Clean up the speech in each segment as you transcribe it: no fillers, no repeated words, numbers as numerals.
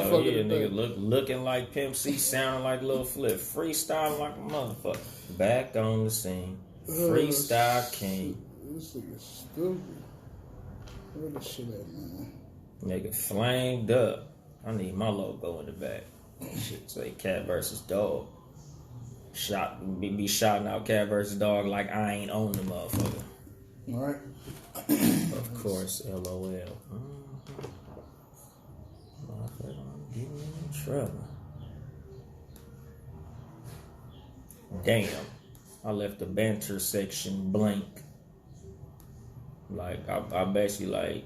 motherfucker. Yeah, today. nigga looking like Pimp C, sounding like Lil Flip, freestyling like a motherfucker. Back on the scene, freestyle king. This nigga stupid. Where the shit at, man? Nigga flamed up. I need my logo in the back. Shit say cat versus dog. Be shouting out cat versus dog like I ain't own the motherfucker. All right. Of course, LOL. Motherfucker, I'm getting in trouble. Damn. I left the banter section blank. Like I basically like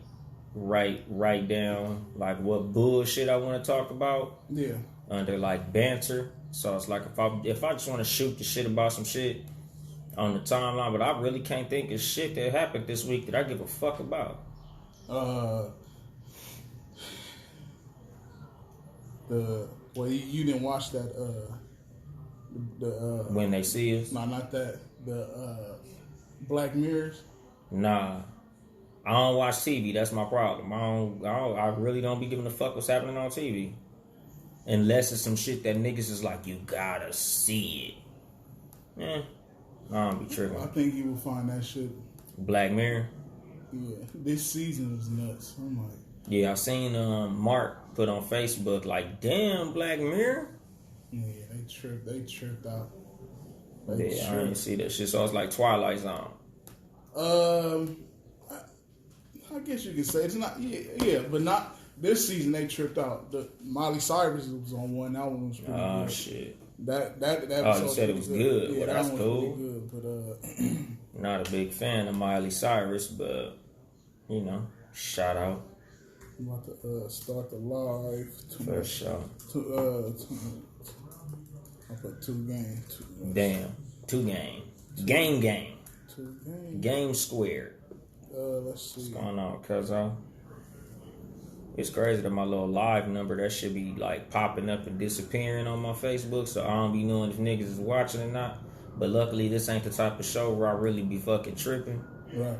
write down like what bullshit I want to talk about. Yeah. Under like banter. So it's like if I just want to shoot the shit about some shit on the timeline, but I really can't think of shit that happened this week that I give a fuck about. You didn't watch that When They See Us? No, not that. The Black Mirrors. Nah. I don't watch TV. That's my problem. I really don't be giving a fuck what's happening on TV. Unless it's some shit that niggas is like, you gotta see it. I don't be tripping. I think you will find that shit. Black Mirror? Yeah. This season was nuts. I'm like... Yeah, I seen Mark put on Facebook like, damn, Black Mirror? Yeah, they tripped out. I didn't see that shit. So it's like Twilight Zone. I guess you could say it's not. Yeah, but not this season. They tripped out. The Miley Cyrus was on one. That one was pretty good. Oh shit. That you said it was good. Yeah, well, that's that cool. Was pretty good, but not a big fan of Miley Cyrus, but shout out. I'm about to start the live. For sure. I put 2 games. Damn. 2 game. Game. 2 games. Game squared. Let's see. What's going on, cuzzo? It's crazy that my little live number, that should be like popping up and disappearing on my Facebook, so I don't be knowing if niggas is watching or not. But luckily, this ain't the type of show where I really be fucking tripping. Right.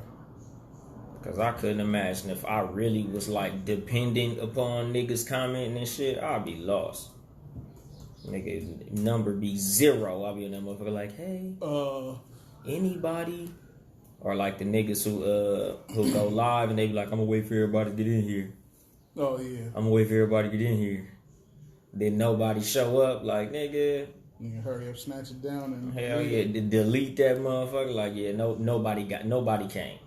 Because I couldn't imagine if I really was like dependent upon niggas commenting and shit, I'd be lost. Nigga, number be 0. I'll be in that motherfucker like, hey, anybody? Or like the niggas who go live and they be like, I'm gonna wait for everybody to get in here. Oh yeah. I'm gonna wait for everybody to get in here. Then nobody show up, like nigga. You hurry up, snatch it down, and hell yeah, delete that motherfucker. Like yeah, nobody came.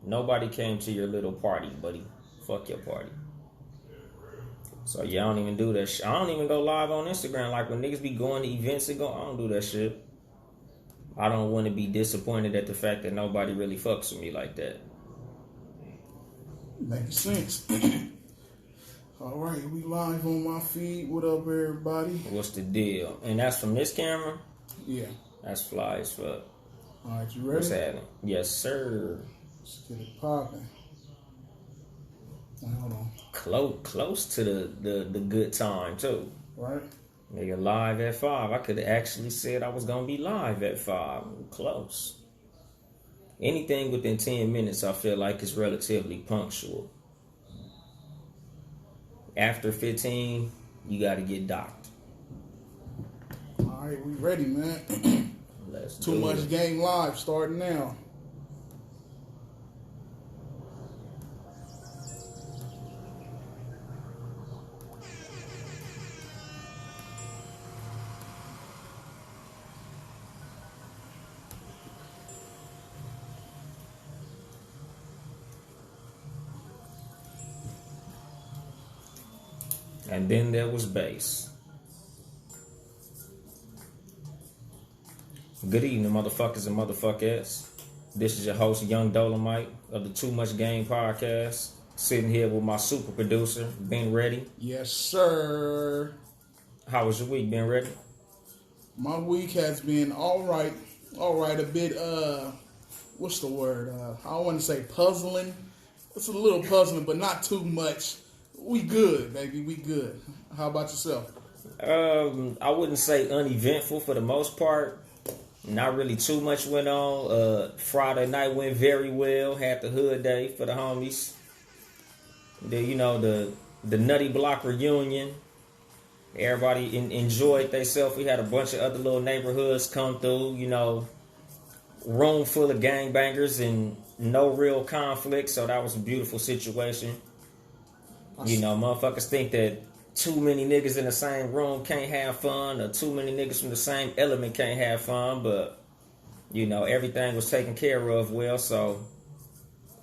Nobody came to your little party, buddy. Fuck your party. So yeah, I don't even do that shit. I don't even go live on Instagram. Like when niggas be going to events and I don't do that shit. I don't want to be disappointed at the fact that nobody really fucks with me like that. Makes sense. All right, we live on my feed. What up, everybody? What's the deal? And that's from this camera? Yeah. That's fly as fuck. All right, you ready? What's happening? Yes, sir. Let's get it popping. Hold on. Close to the good time, too. Right. Nigga, live at 5. I could have actually said I was going to be live at 5. Close. Anything within 10 minutes, I feel like is relatively punctual. After 15, you got to get docked. All right, we ready, man. Let's Too much it. Game live starting now. And then there was bass. Good evening, motherfuckers and motherfuckers. This is your host, Yung Dolemite of the Too Much Game podcast. Sitting here with my super producer, Ben Ready. Yes, sir. How was your week, Ben Ready? My week has been all right. A bit, what's the word? I don't want to say puzzling. It's a little puzzling, but not too much. We good, baby. We good. How about yourself? I wouldn't say uneventful for the most part. Not really too much went on. Friday night went very well. Had the hood day for the homies. The Nutty Block reunion. Everybody enjoyed themselves. We had a bunch of other little neighborhoods come through, you know, room full of gangbangers and no real conflict. So that was a beautiful situation. You know, motherfuckers think that too many niggas in the same room can't have fun, or too many niggas from the same element can't have fun, but, you know, everything was taken care of well, so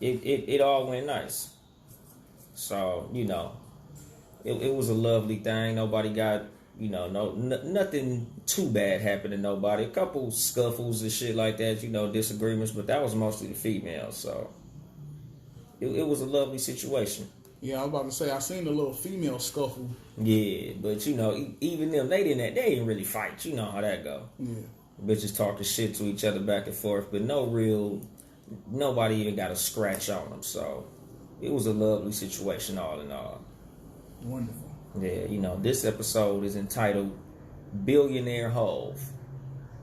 it all went nice. So, you know, it was a lovely thing. Nobody got, you know, nothing too bad happened to nobody. A couple scuffles and shit like that, you know, disagreements, but that was mostly the females, so it was a lovely situation. Yeah, I was about to say, I seen the little female scuffle. Yeah, but you know, even them, they didn't really fight. You know how that go. Yeah. Bitches talking shit to each other back and forth, but nobody even got a scratch on them. So it was a lovely situation all in all. Wonderful. Yeah, you know, this episode is entitled Billionaire Hove.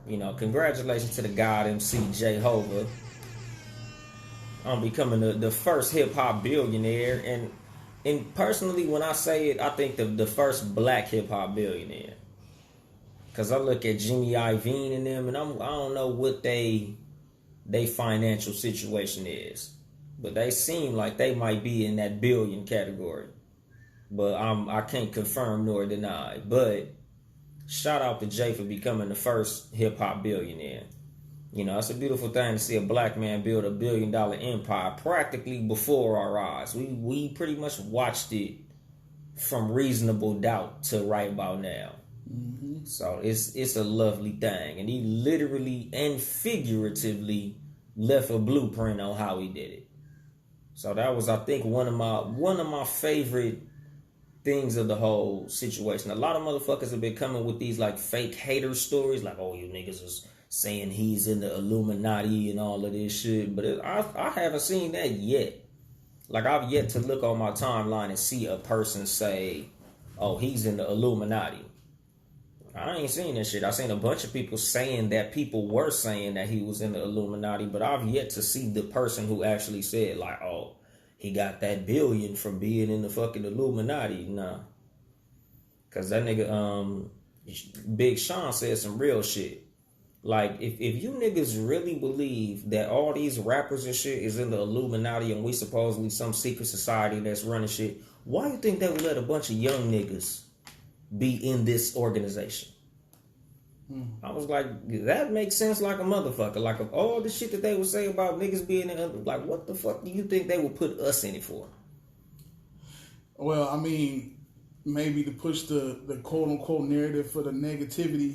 You know, congratulations to the God MC Jehovah on becoming the first hip-hop billionaire. And personally, when I say it, I think the first black hip-hop billionaire. Because I look at Jimmy Iovine and them, and I don't know what they financial situation is. But they seem like they might be in that billion category. But I can't confirm nor deny. But shout out to Jay for becoming the first hip-hop billionaire. You know, it's a beautiful thing to see a black man build $1 billion empire practically before our eyes. We pretty much watched it from reasonable doubt to right about now. Mm-hmm. So it's a lovely thing. And he literally and figuratively left a blueprint on how he did it. So that was, I think, one of my favorite things of the whole situation. A lot of motherfuckers have been coming with these like fake hater stories, like, oh, you niggas is saying he's in the Illuminati and all of this shit, but I haven't seen that yet. Like, I've yet to look on my timeline and see a person say, oh, he's in the Illuminati. I ain't seen that shit. I seen a bunch of people saying that people were saying that he was in the Illuminati, but I've yet to see the person who actually said, like, oh, he got that billion from being in the fucking Illuminati. Nah. Because that nigga, Big Sean said some real shit. Like, if you niggas really believe that all these rappers and shit is in the Illuminati and we supposedly some secret society that's running shit, why you think they would let a bunch of young niggas be in this organization? I was like, that makes sense like a motherfucker. Like, of all the shit that they would say about niggas being in, like, what the fuck do you think they would put us in it for? Well, I mean, maybe to push the quote-unquote narrative for the negativity,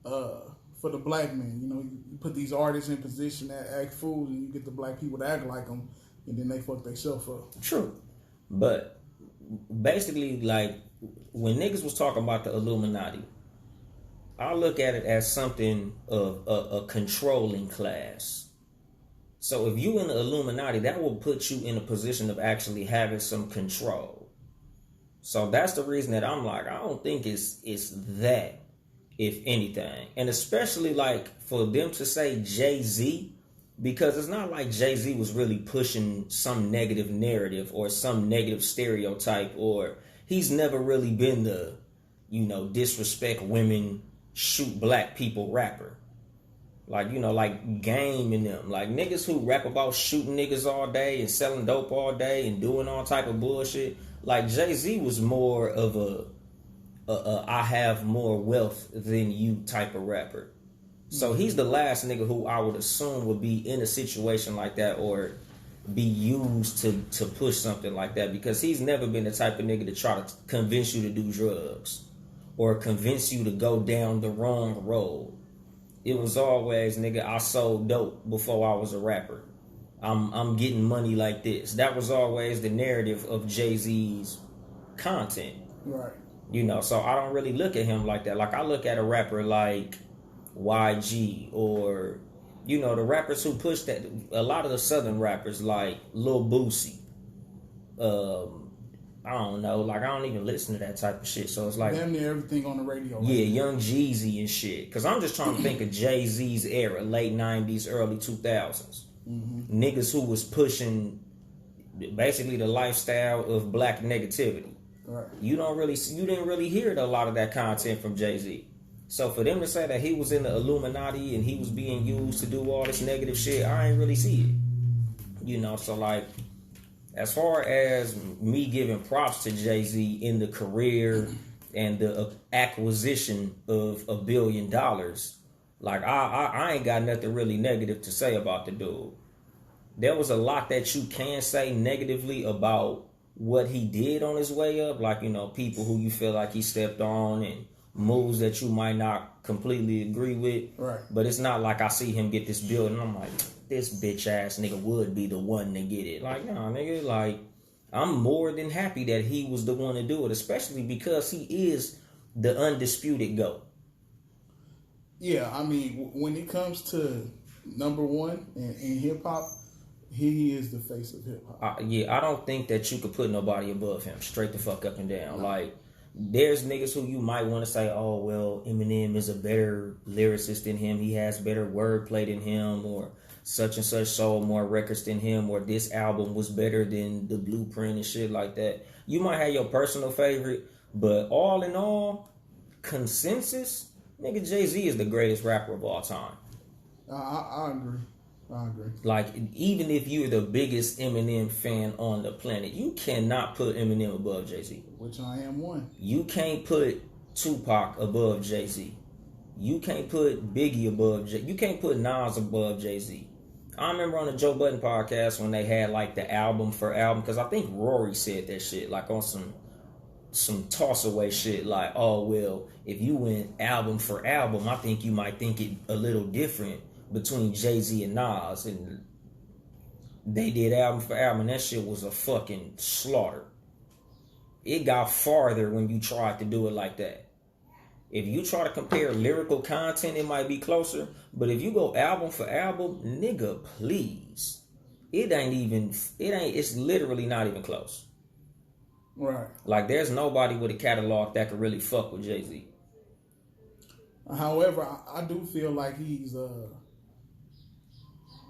for the black man. You know, you put these artists in position that act fools, and you get the black people to act like them, and then they fuck themselves up. True. But basically, like, when niggas was talking about the Illuminati, I look at it as something of a controlling class. So if you in the Illuminati, that will put you in a position of actually having some control. So that's the reason that I'm like, I don't think it's that, if anything. And especially like for them to say Jay-Z, because it's not like Jay-Z was really pushing some negative narrative or some negative stereotype, or he's never really been the, you know, disrespect women, shoot black people rapper. Like, you know, like Game and them. Like niggas who rap about shooting niggas all day and selling dope all day and doing all type of bullshit. Like Jay-Z was more of a I have more wealth than you type of rapper. So he's the last nigga who I would assume would be in a situation like that or be used to push something like that, because he's never been the type of nigga to try to convince you to do drugs or convince you to go down the wrong road. It was always, nigga, I sold dope before I was a rapper. I'm getting money like this. That was always the narrative of Jay-Z's content. Right. You know, so I don't really look at him like that. Like, I look at a rapper like YG or, you know, the rappers who push that. A lot of the southern rappers like Lil Boosie. I don't know. Like, I don't even listen to that type of shit. So it's like, damn near everything on the radio. Yeah, Young Jeezy and shit. Because I'm just trying to think of Jay-Z's era, late 90s, early 2000s. Mm-hmm. Niggas who was pushing basically the lifestyle of black negativity. Right. You didn't really hear a lot of that content from Jay-Z. So for them to say that he was in the Illuminati and he was being used to do all this negative shit, I ain't really see it. So like, as far as me giving props to Jay-Z in the career and the acquisition of $1 billion, like I ain't got nothing really negative to say about the dude. There was a lot that you can say negatively about what he did on his way up, like, people who you feel like he stepped on and moves that you might not completely agree with. Right. But it's not like I see him get this bill and I'm like, this bitch ass nigga would be the one to get it. Like, nah, nigga, like, I'm more than happy that he was the one to do it, especially because he is the undisputed GOAT. Yeah, I mean, when it comes to number one in hip hop, he is the face of hip hop. I don't think that you could put nobody above him, straight the fuck up and down. No. Like, there's niggas who you might want to say, oh, well, Eminem is a better lyricist than him. He has better wordplay than him, or such and such sold more records than him, or this album was better than the Blueprint and shit like that. You might have your personal favorite, but all in all, consensus, nigga, Jay-Z is the greatest rapper of all time. I agree. Like, even if you're the biggest Eminem fan on the planet, you cannot put Eminem above Jay-Z. Which I am one. You can't put Tupac above Jay-Z. You can't put Biggie above Jay-Z. You can't put Nas above Jay-Z. I remember on the Joe Budden podcast when they had like the album for album, because I think Rory said that shit, like on some toss away shit, like, oh, well, if you went album for album, I think you might think it a little different between Jay-Z and Nas, and they did album for album, and that shit was a fucking slaughter. It got farther when you tried to do it like that. If you try to compare lyrical content, it might be closer, but if you go album for album, nigga, please. It's literally not even close. Right. Like, there's nobody with a catalog that could really fuck with Jay-Z. However, I do feel like he's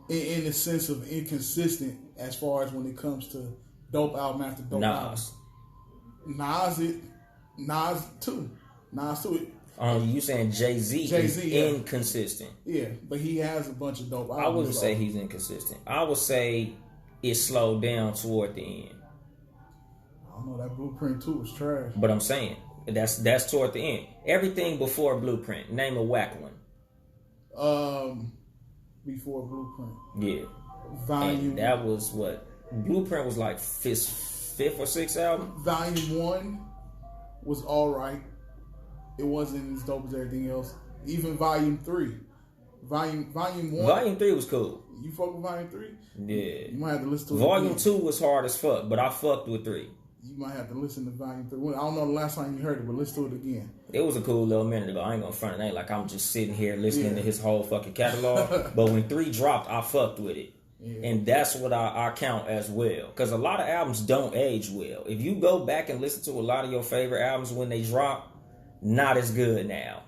in the sense of inconsistent as far as when it comes to dope album after dope album. Nas too. You saying Jay-Z is inconsistent? Yeah, but he has a bunch of dope albums. I wouldn't say he's inconsistent. I would say it slowed down toward the end. I don't know, that Blueprint 2 was trash. But I'm saying that's toward the end. Everything before Blueprint, name a whack one. Before Blueprint. Yeah. Volume. And that was what? Blueprint was like fifth or sixth album? Volume 1 was alright. It wasn't as dope as everything else. Even Volume 3. Volume 1. Volume 3 was cool. You fuck with Volume 3? Yeah. You might have to listen to it. Volume 2 was hard as fuck, but I fucked with 3. You might have to listen to Volume 3. I don't know the last time you heard it, but listen to it again. It was a cool little minute ago. I ain't gonna front it. Ain't like I'm just sitting here listening to his whole fucking catalog. But when 3 dropped, I fucked with it. Yeah. And that's what I count as well. Because a lot of albums don't age well. If you go back and listen to a lot of your favorite albums when they drop, not as good now.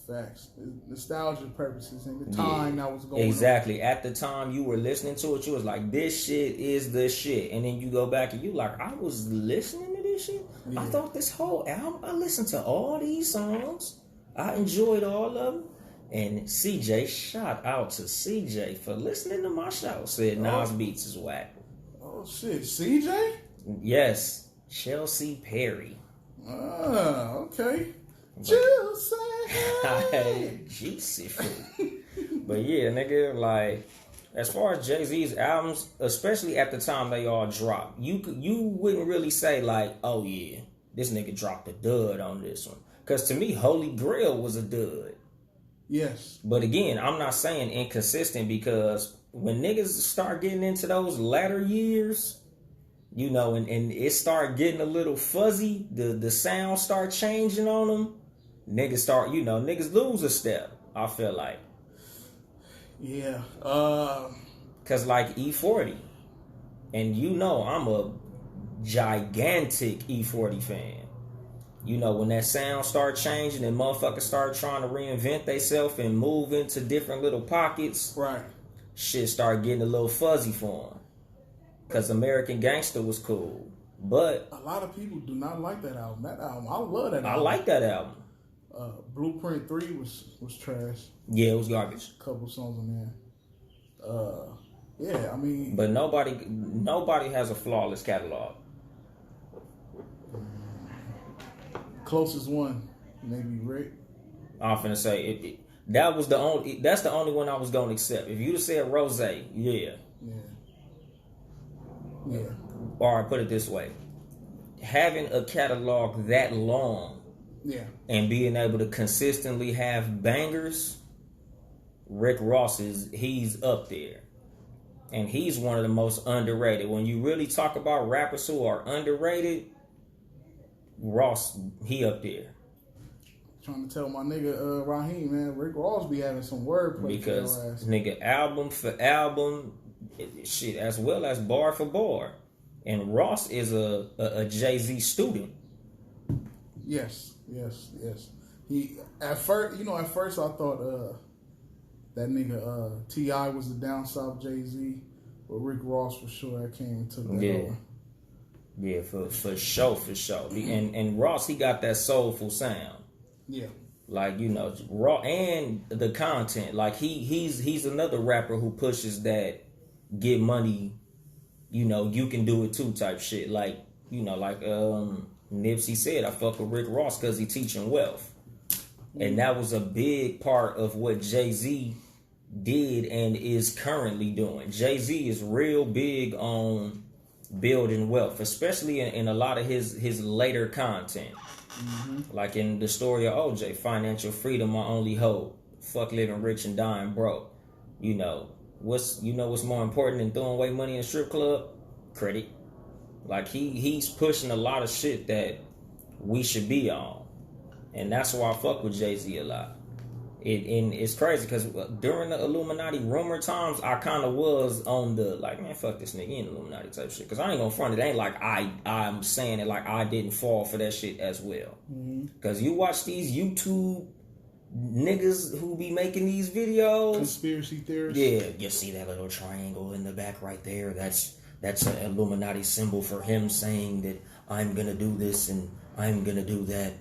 Facts. Nostalgia purposes and the time that was going on. Exactly. At the time you were listening to it, you was like, this shit is the shit. And then you go back and you like, I was listening to this shit? Yeah. I thought this whole album, I listened to all these songs. I enjoyed all of them. And CJ, shout out to CJ for listening to my show. Said Nas Beats is whack. Oh shit, CJ? Yes. Chelsea Perry. Okay. Juicy food. But yeah, nigga, like, as far as Jay-Z's albums, especially at the time they all dropped, you wouldn't really say like, oh yeah, this nigga dropped a dud on this one. Because to me, Holy Grail was a dud. Yes. But again, I'm not saying inconsistent, because when niggas start getting into those latter years, you know, and it start getting a little fuzzy, the sound start changing on them, niggas lose a step, I feel like. Yeah. Cause like E40, and you know I'm a gigantic E40 fan. You know, when that sound start changing and motherfuckers start trying to reinvent themselves and move into different little pockets, right? Shit start getting a little fuzzy for them. Cause American Gangster was cool. But a lot of people do not like that album. That album, I love that album. I like that album. Blueprint 3 was trash. Yeah, it was garbage. A couple songs in there. Yeah, I mean, but nobody has a flawless catalog. Closest one, maybe Rick. I'm finna say that's the only one I was gonna accept. If you'd have said Rose, yeah. Or put it this way, having a catalog that long, and being able to consistently have bangers, Rick Ross he's up there, and he's one of the most underrated. When you really talk about rappers who are underrated, Ross, he up there. Trying to tell my nigga Raheem, man, Rick Ross be having some wordplay because nigga, album for album, shit, as well as bar for bar. And Ross is a Jay-Z student. Yes. He at first I thought that nigga T.I. was the down south Jay-Z, but Rick Ross for sure that came and took that over. Yeah, for sure. And Ross, he got that soulful sound. Yeah. Like, raw, and the content. Like he's another rapper who pushes that get money, you can do it too type shit. Like, Nipsey said, I fuck with Rick Ross because he teaching wealth. And that was a big part of what Jay-Z did and is currently doing. Jay-Z is real big on building wealth, especially in a lot of his later content. Mm-hmm. Like in the story of OJ, financial freedom, my only hope. Fuck living rich and dying broke. What's more important than throwing away money in a strip club? Credit. Like he's pushing a lot of shit that we should be on, and that's why I fuck with Jay-Z a lot. And it's crazy because during the Illuminati rumor times, I kind of was on the like, man, fuck this nigga in Illuminati type shit. Because I ain't gonna front it. Ain't like I'm saying it like I didn't fall for that shit as well. Because you watch these YouTube niggas who be making these videos, conspiracy theorists. Yeah, you see that little triangle in the back right there. That's an Illuminati symbol for him saying that I'm gonna do this and I'm gonna do that.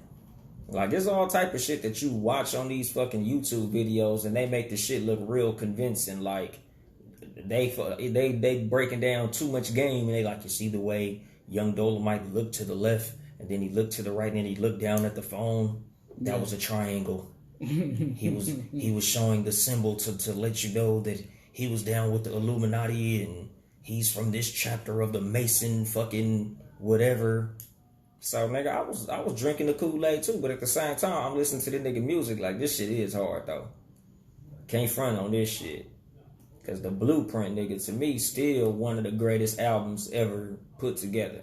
Like, there's all type of shit that you watch on these fucking YouTube videos, and they make the shit look real convincing. Like, they breaking down too much game, and they like, you see the way Yung Dolemite looked to the left, and then he looked to the right, and then he looked down at the phone. That was a triangle. He was showing the symbol to let you know that he was down with the Illuminati, and he's from this chapter of the Mason fucking whatever. So, nigga, I was drinking the Kool-Aid too, but at the same time, I'm listening to the nigga music like, this shit is hard, though. Can't front on this shit. Because the Blueprint, nigga, to me, still one of the greatest albums ever put together.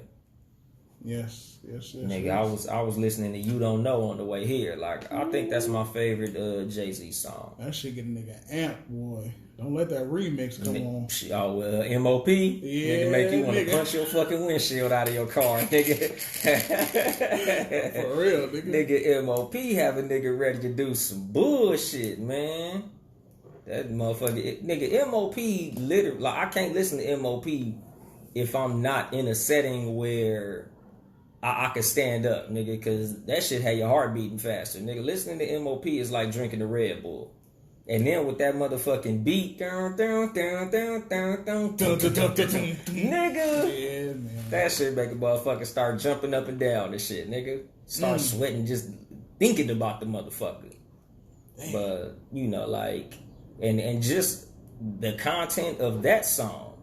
Yes. Nigga, I was listening to You Don't Know on the way here. Like, I think that's my favorite Jay-Z song. That shit get a nigga amped, boy. Don't let that remix come on. Oh, well, MOP? Yeah, nigga, make you want to punch your fucking windshield out of your car, nigga. For real, nigga. Nigga, MOP have a nigga ready to do some bullshit, man. That motherfucker, nigga, MOP literally, like, I can't listen to MOP if I'm not in a setting where I can stand up, nigga, because that shit had your heart beating faster. Nigga, listening to MOP is like drinking a Red Bull. And then with that motherfucking beat, nigga, yeah, man. That shit make a motherfucker start jumping up and down and shit, nigga. Start sweating just thinking about the motherfucker. Damn. But, like, and just the content of that song,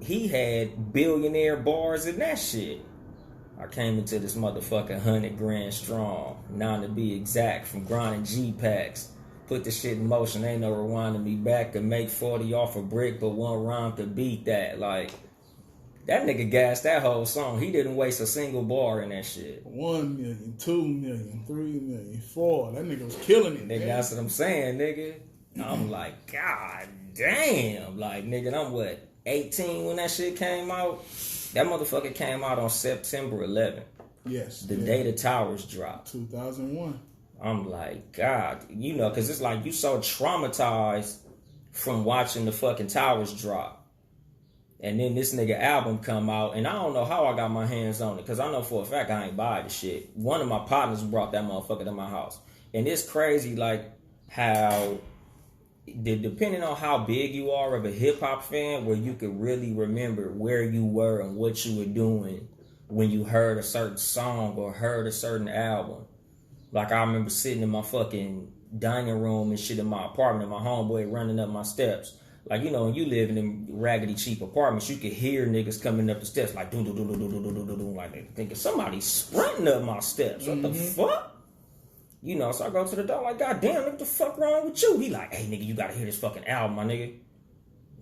he had billionaire bars in that shit. I came into this motherfucker 100 grand strong, 9 to be exact, from grinding G-Packs. Put the shit in motion, ain't no rewinding me back. Could make 40 off a brick, but one rhyme could beat that. Like, that nigga gassed that whole song. He didn't waste a single bar in that shit. 1 million, 2 million, 3 million, 4. That nigga was killing it, nigga, that's what I'm saying, nigga. I'm like, God damn. Like, nigga, I'm what, 18 when that shit came out? That motherfucker came out on September 11th. Yes. The day the towers dropped. 2001. I'm like, God, because it's like you so traumatized from watching the fucking towers drop. And then this nigga album come out, and I don't know how I got my hands on it, because I know for a fact I ain't buy the shit. One of my partners brought that motherfucker to my house. And it's crazy, like, how, depending on how big you are of a hip-hop fan, where you could really remember where you were and what you were doing when you heard a certain song or heard a certain album. Like, I remember sitting in my fucking dining room and shit in my apartment, and my homeboy running up my steps. Like, you know, when you live in them raggedy cheap apartments, you could hear niggas coming up the steps like doom doom doom doom doom doom doom doom, like they thinking somebody's sprinting up my steps. What the fuck? You know, so I go to the door like, God damn, what the fuck wrong with you? He like, hey nigga, you gotta hear this fucking album, my nigga.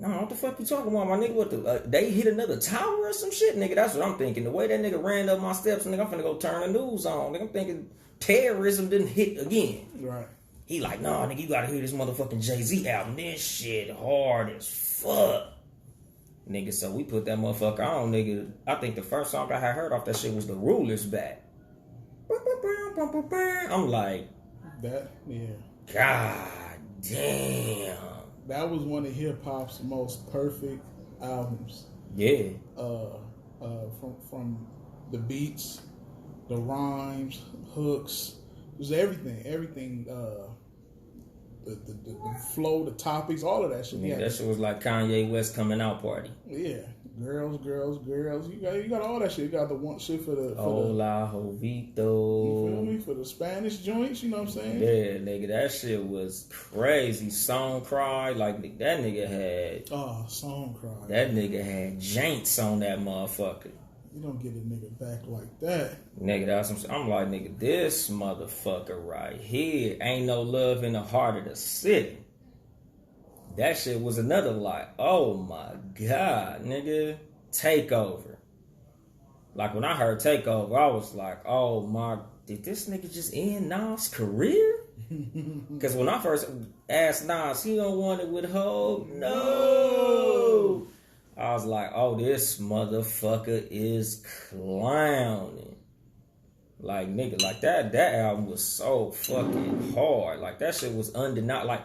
No, what the fuck you talking about, my nigga? What the they hit another tower or some shit, nigga? That's what I'm thinking. The way that nigga ran up my steps, nigga, I'm finna go turn the news on. Nigga, I'm thinking terrorism didn't hit again. Right. He like, nah, nigga, you gotta hear this motherfucking Jay-Z album. This shit hard as fuck. Nigga, so we put that motherfucker on, nigga. I think the first song I had heard off that shit was The Ruler's Back. I'm like, that, yeah. God damn. That was one of hip hop's most perfect albums. Yeah. From the beats, the rhymes, hooks, just everything. The flow, the topics, all of that shit. Yeah, that shit was like Kanye West coming out party. Yeah, girls. You got all that shit. You got the one shit for the Hola, Jovito. You feel me? For the Spanish joints, you know what I'm saying? Yeah, nigga, that shit was crazy. Song Cry, like that nigga had. Oh, Song Cry. That nigga had janks on that motherfucker. You don't get a nigga back like that. Nigga, that's I'm like, nigga, this motherfucker right here, Ain't No Love in the Heart of the City. That shit was another lie. Oh my God, nigga. Takeover. Like when I heard Takeover, I was like, oh my, did this nigga just end Nas' career? Because when I first asked Nas, he don't want it with Hov. No. I was like, oh, this motherfucker is clowning. Like, nigga, like that album was so fucking hard. Like, that shit was undeniable. Like,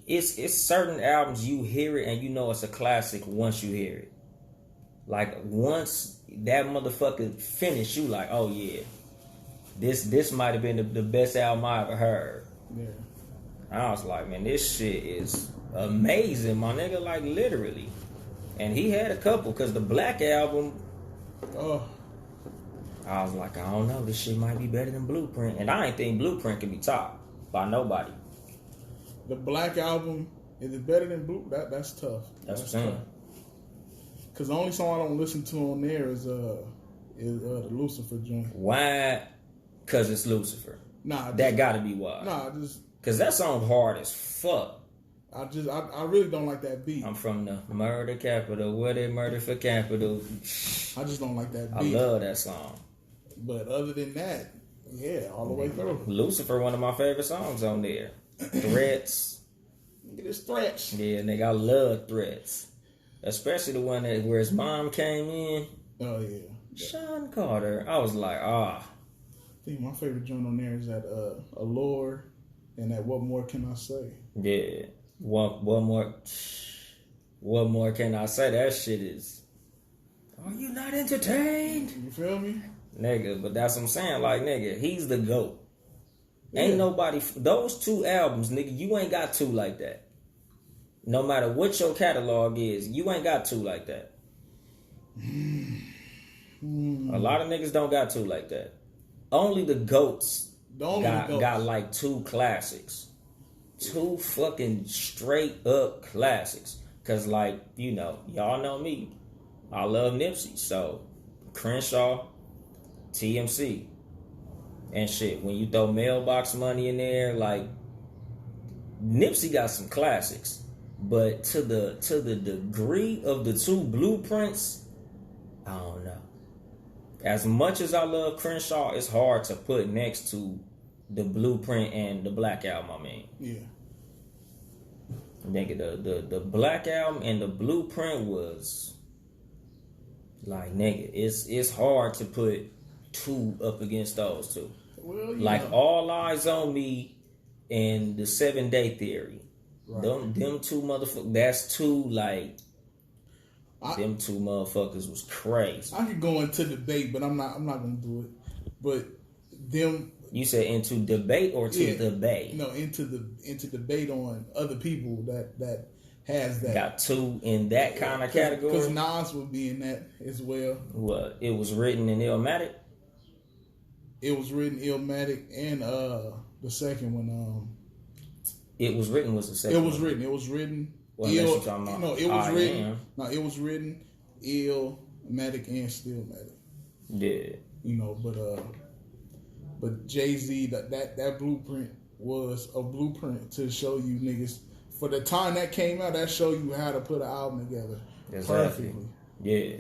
it's certain albums you hear it and you know it's a classic once you hear it. Like, once that motherfucker finished, you like, oh, yeah. This might have been the best album I ever heard. Yeah. I was like, man, this shit is amazing, my nigga. Like, literally. And he had a couple, because the Black Album, I was like, I don't know, this shit might be better than Blueprint. And I ain't think Blueprint can be topped by nobody. The Black Album, is it better than Blue? That's tough. That's what I'm saying. Because the only song I don't listen to on there is the Lucifer joint. Why? Because it's Lucifer. Nah. That gotta be why. Nah, just... Because that song hard as fuck. I really don't like that beat. I'm from the murder capital, where they murder for capital. I just don't like that beat. I love that song. But other than that, yeah, all the way through. Lucifer, one of my favorite songs on there. Threats. Look at his Threats. Yeah, nigga, I love Threats. Especially the one where his mom came in. Oh, yeah. Sean Carter. I was like, ah. I think my favorite joint on there is that Allure and that What More Can I Say? Yeah. What more can I say? That shit is... Are you not entertained? You feel me? Nigga, but that's what I'm saying. Like, nigga, he's the GOAT. Yeah. Ain't nobody... Those two albums, nigga, you ain't got two like that. No matter what your catalog is, you ain't got two like that. A lot of niggas don't got two like that. Only the GOATs got like two classics. Two fucking straight up classics. Cause like, you know, y'all know me. I love Nipsey. So Crenshaw, TMC, and shit. When you throw Mailbox Money in there, like Nipsey got some classics. But to the degree of the two Blueprints, I don't know. As much as I love Crenshaw, it's hard to put next to the Blueprint and the Black Album, I mean. Yeah. Nigga, the Black Album and the Blueprint was like, nigga, it's hard to put two up against those two. Well, like All Eyes on Me and the 7 Day Theory. Right. Them two motherfuckers, that's two like Them two motherfuckers was crazy. I could go into debate, but I'm not gonna do it. But them. You said into debate or to the bay? No, into debate on other people that has that. Got two in that kind of category. Because Nas would be in that as well. What? It was written in Illmatic? It was written Illmatic, and the second one. It was written was the second. It was written. Well, unless you're talking about. No, it was written. No, it was written Illmatic and Stillmatic. Yeah. You know, but Jay-Z, that blueprint was a blueprint to show you niggas. For the time that came out, that showed you how to put an album together perfectly. Yeah.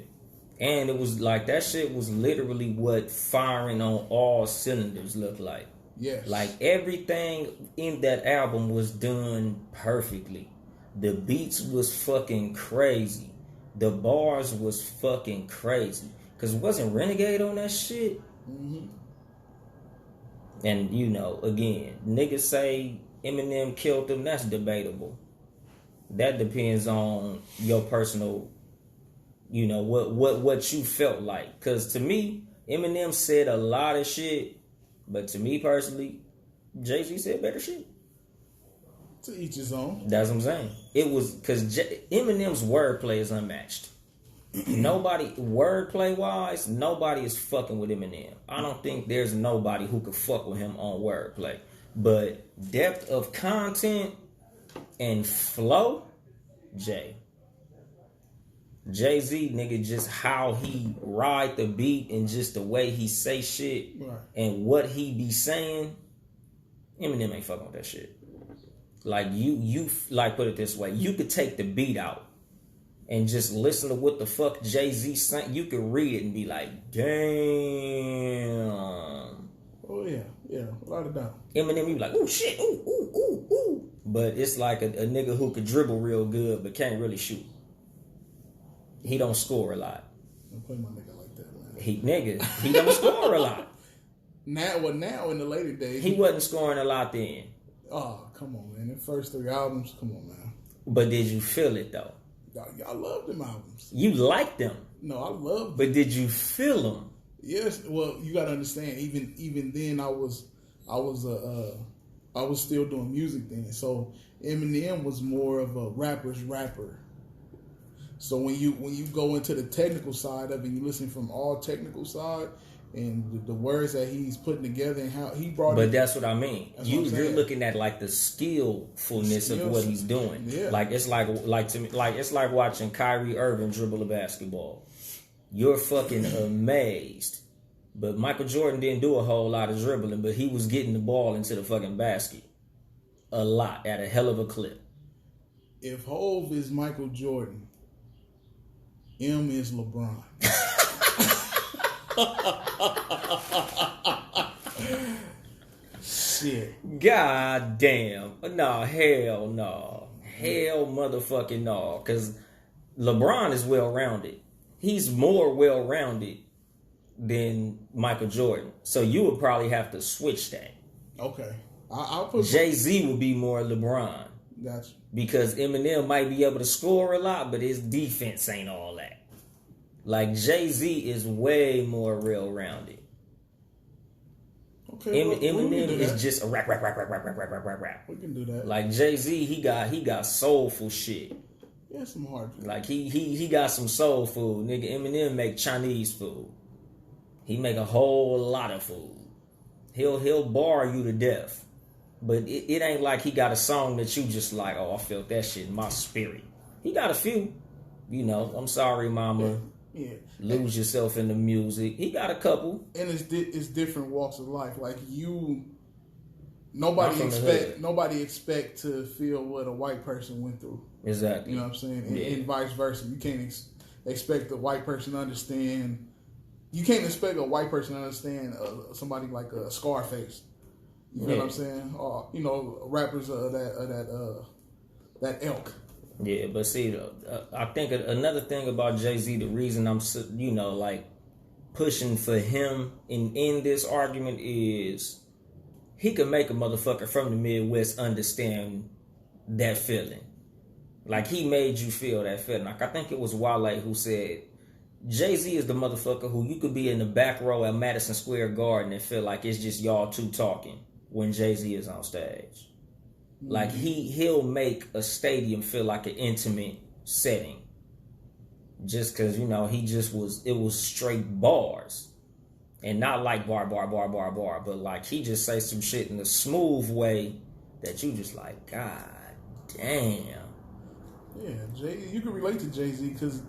And it was like, that shit was literally what firing on all cylinders looked like. Yes. Like, everything in that album was done perfectly. The beats was fucking crazy. The bars was fucking crazy. Because wasn't Renegade on that shit? Mm-hmm. And, you know, again, niggas say Eminem killed him. That's debatable. That depends on your personal, you know, what you felt like. Because to me, Eminem said a lot of shit. But to me personally, Jay-Z said better shit. To each his own. That's what I'm saying. It was because Eminem's wordplay is unmatched. Nobody, wordplay wise, nobody is fucking with Eminem. I don't think there's nobody who could fuck with him on wordplay. But depth of content and flow, Jay-Z, nigga, just how he ride the beat and just the way he say shit and what he be saying, Eminem ain't fucking with that shit. Like you like, put it this way, you could take the beat out and just listen to what the fuck Jay-Z sang. You could read it and be like, damn. Oh yeah, without a doubt. Eminem, you be like, ooh shit, ooh. But it's like a nigga who could dribble real good but can't really shoot. He don't score a lot. Don't play my nigga like that, man. He don't score a lot. Now in the later days, he wasn't scoring a lot then. Oh, come on, man. The first 3 albums, come on, man. But did you feel it though? I love them albums. You liked them. No, I love them. But did you feel them? Yes. Well, you gotta understand. Even then, I was still doing music then. So Eminem was more of a rapper's rapper. So when you go into the technical side of it, you listen from all technical side and the words that he's putting together and how he brought it. But that's what I mean. You're looking at like the skillfulness of what he's doing. Yeah. Like it's like to me, like it's like watching Kyrie Irving dribble a basketball. You're fucking amazed. But Michael Jordan didn't do a whole lot of dribbling, but he was getting the ball into the fucking basket a lot at a hell of a clip. If Hov is Michael Jordan, M is LeBron. Shit. God damn. No, hell no. Hell motherfucking no. Because LeBron is well-rounded. He's more well-rounded than Michael Jordan. So you would probably have to switch that. Okay. I'll put Jay-Z would be more LeBron. Gotcha. Because Eminem might be able to score a lot, but his defense ain't all that. Like, Jay-Z is way more well-rounded. Okay, Eminem is just a rap. We can do that. Like, Jay-Z, he got soulful shit. Yeah, some hard. Like, he got some soul food. Nigga, Eminem make Chinese food. He make a whole lot of food. He'll bar you to death. But it ain't like he got a song that you just like, oh, I felt that shit in my spirit. He got a few. You know, I'm sorry, mama. Yeah. Lose yourself in the music. He got a couple. And it's different walks of life. Like nobody expect to feel what a white person went through. Exactly. You know what I'm saying? And vice versa. You can't expect a white person to understand. You can't expect a white person to understand somebody like a Scarface. You know what I'm saying? Or, you know, rappers of that ilk. Yeah, but see, I think another thing about Jay-Z, the reason I'm, you know, like pushing for him in this argument is he could make a motherfucker from the Midwest understand that feeling. Like, he made you feel that feeling. Like, I think it was Wale who said, Jay-Z is the motherfucker who you could be in the back row at Madison Square Garden and feel like it's just y'all two talking when Jay-Z is on stage. Like, he'll make a stadium feel like an intimate setting. Just because, you know, it was straight bars. And not like bar, but like he just say some shit in a smooth way that you just like, God damn. Yeah, you can relate to Jay-Z because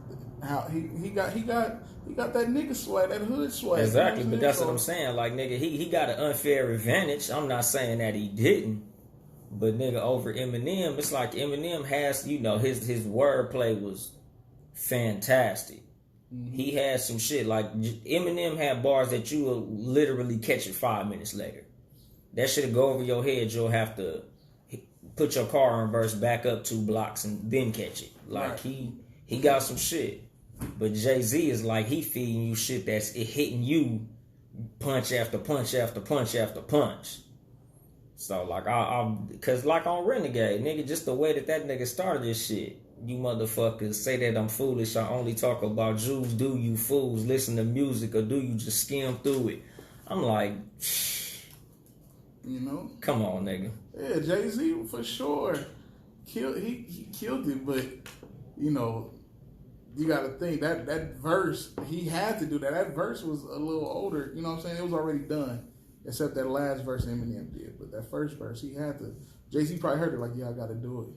how he got that nigga swag, that hood swag. Exactly, but that's what I'm saying. Like, nigga, he got an unfair advantage. I'm not saying that he didn't, but nigga, over Eminem, it's like Eminem has, you know, his wordplay was fantastic. Mm-hmm. He had some shit like Eminem had bars that you will literally catch it 5 minutes later. That shit'll go over your head. You'll have to put your car in reverse, back up 2 blocks, and then catch it. Like, right. He got some shit. But Jay-Z is like, he feeding you shit that's hitting you punch after punch after punch after punch. So, like, cause like on Renegade, nigga, just the way that nigga started this shit. You motherfuckers say that I'm foolish. I only talk about Jews. Do you fools listen to music or do you just skim through it? I'm like, you know, come on, nigga. Yeah, Jay-Z for sure he killed it, but you know, you got to think that verse he had to do that. That verse was a little older. You know what I'm saying? It was already done, except that last verse Eminem did. But that first verse he had to. Jay-Z probably heard it like, yeah, I got to do it.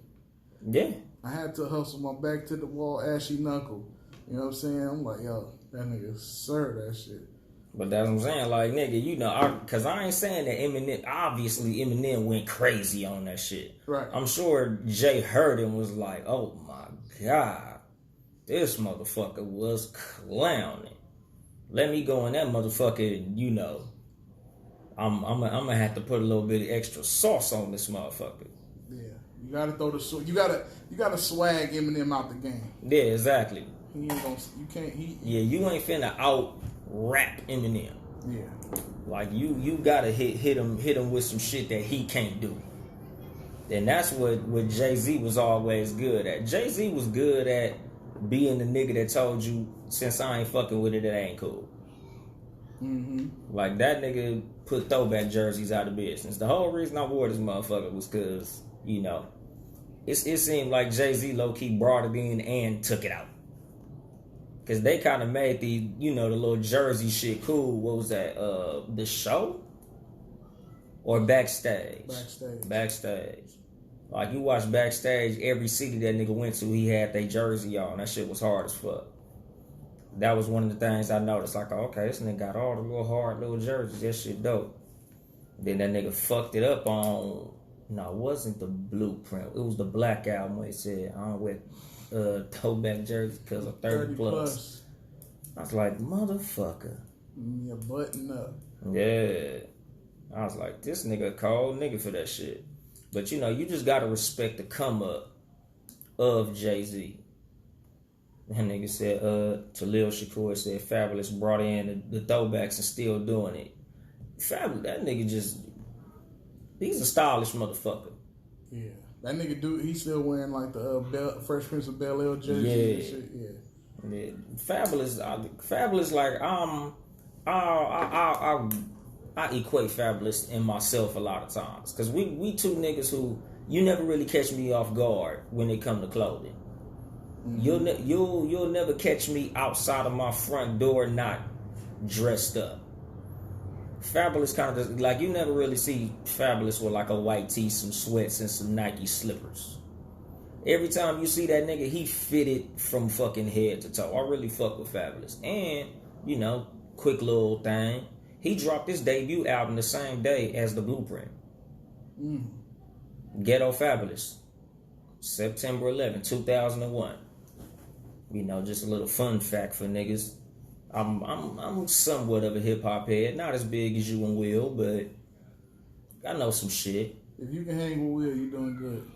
Yeah. I had to hustle my back to the wall, ashy knuckle. You know what I'm saying? I'm like, yo, that nigga served that shit. But that's what I'm saying. Like, nigga, you know, because I ain't saying that Eminem, obviously Eminem went crazy on that shit. Right. I'm sure Jay heard and was like, oh my God, this motherfucker was clowning. Let me go in that motherfucker, you know, I'm gonna have to put a little bit of extra sauce on this motherfucker. Yeah. You gotta throw you gotta swag Eminem out the game. Yeah, exactly. He ain't gonna. You can't. You ain't finna out rap Eminem. Yeah. Like you gotta hit him with some shit that he can't do. And that's what Jay-Z was always good at. Jay-Z was good at being the nigga that told you, since I ain't fucking with it, it ain't cool. Mm-hmm. Like, that nigga put throwback jerseys out of business. The whole reason I wore this motherfucker was because, you know, it seemed like Jay-Z low-key brought it in and took it out. Because they kind of made the, you know, the little jersey shit cool. What was that? The show? Or Backstage? Backstage. Like, you watch Backstage, every city that nigga went to, he had their jersey on. That shit was hard as fuck. That was one of the things I noticed. Like, okay, this nigga got all the little hard little jerseys. That shit dope. Then that nigga fucked it up on... No, it wasn't the Blueprint. It was the Black Album where it said, I don't wear throwback jerseys because of 30 plus. I was like, motherfucker. Yeah, button up. Yeah. I was like, this nigga a cold nigga for that shit. But, you know, you just got to respect the come up of Jay-Z. That nigga said, Talil Shakur said, Fabulous brought in the throwbacks and still doing it. Fabulous, that nigga just... He's a stylish motherfucker. Yeah. That nigga he's still wearing like the Fresh Prince of Bel-Air jersey and shit. Yeah. Fabulous, like, I equate Fabulous and myself a lot of times. Because we two niggas who, you never really catch me off guard when it come to clothing. Mm-hmm. You'll never catch me outside of my front door not dressed up. Fabulous kind of like, you never really see Fabulous with like a white tee, some sweats, and some Nike slippers. Every time you see that nigga, he fitted from fucking head to toe. I really fuck with Fabulous. And, you know, quick little thing, he dropped his debut album the same day as the Blueprint. Ghetto Fabulous, September 11, 2001. You know, just a little fun fact for niggas. I'm somewhat of a hip hop head, not as big as you and Will, but I know some shit. If you can hang with Will, you're doing good.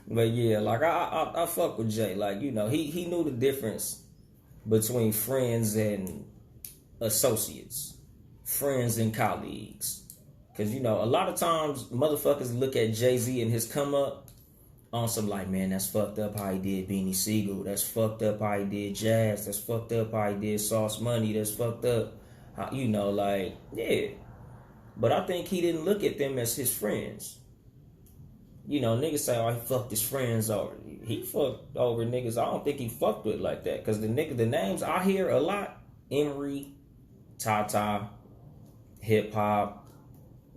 But yeah, like I fuck with Jay. Like, you know, he knew the difference between friends and associates, friends and colleagues. Because, you know, a lot of times motherfuckers look at Jay-Z and his come up on some like, man, that's fucked up how he did Beanie Siegel. That's fucked up how he did Jazz. That's fucked up how he did Sauce Money. That's fucked up how, you know, like, yeah. But I think he didn't look at them as his friends. You know, niggas say, oh, he fucked his friends over. He fucked over niggas I don't think he fucked with like that. Because the names I hear a lot, Emery, Tata, Hip Hop,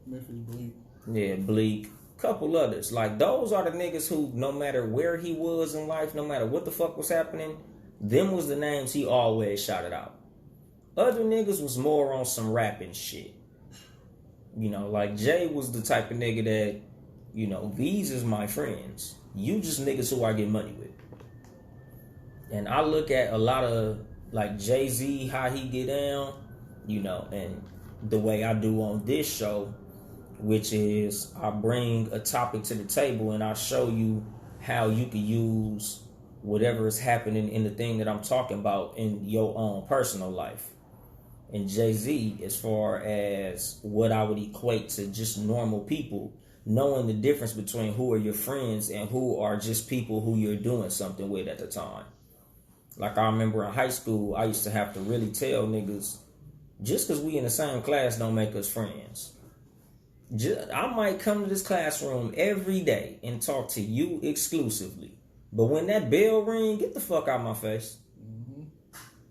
Memphis Bleak. Yeah, Bleak. Couple others. Like, those are the niggas who, no matter where he was in life, no matter what the fuck was happening, them was the names he always shouted out. Other niggas was more on some rapping shit. You know, like Jay was the type of nigga that, you know, these is my friends. You just niggas who I get money with. And I look at a lot of, like, Jay-Z, how he get down, you know, and the way I do on this show, which is I bring a topic to the table and I show you how you can use whatever is happening in the thing that I'm talking about in your own personal life. And Jay-Z, as far as what I would equate to just normal people, knowing the difference between who are your friends and who are just people who you're doing something with at the time. Like, I remember in high school, I used to have to really tell niggas, just because we in the same class don't make us friends. I might come to this classroom every day and talk to you exclusively. But when that bell ring, get the fuck out my face. Mm-hmm.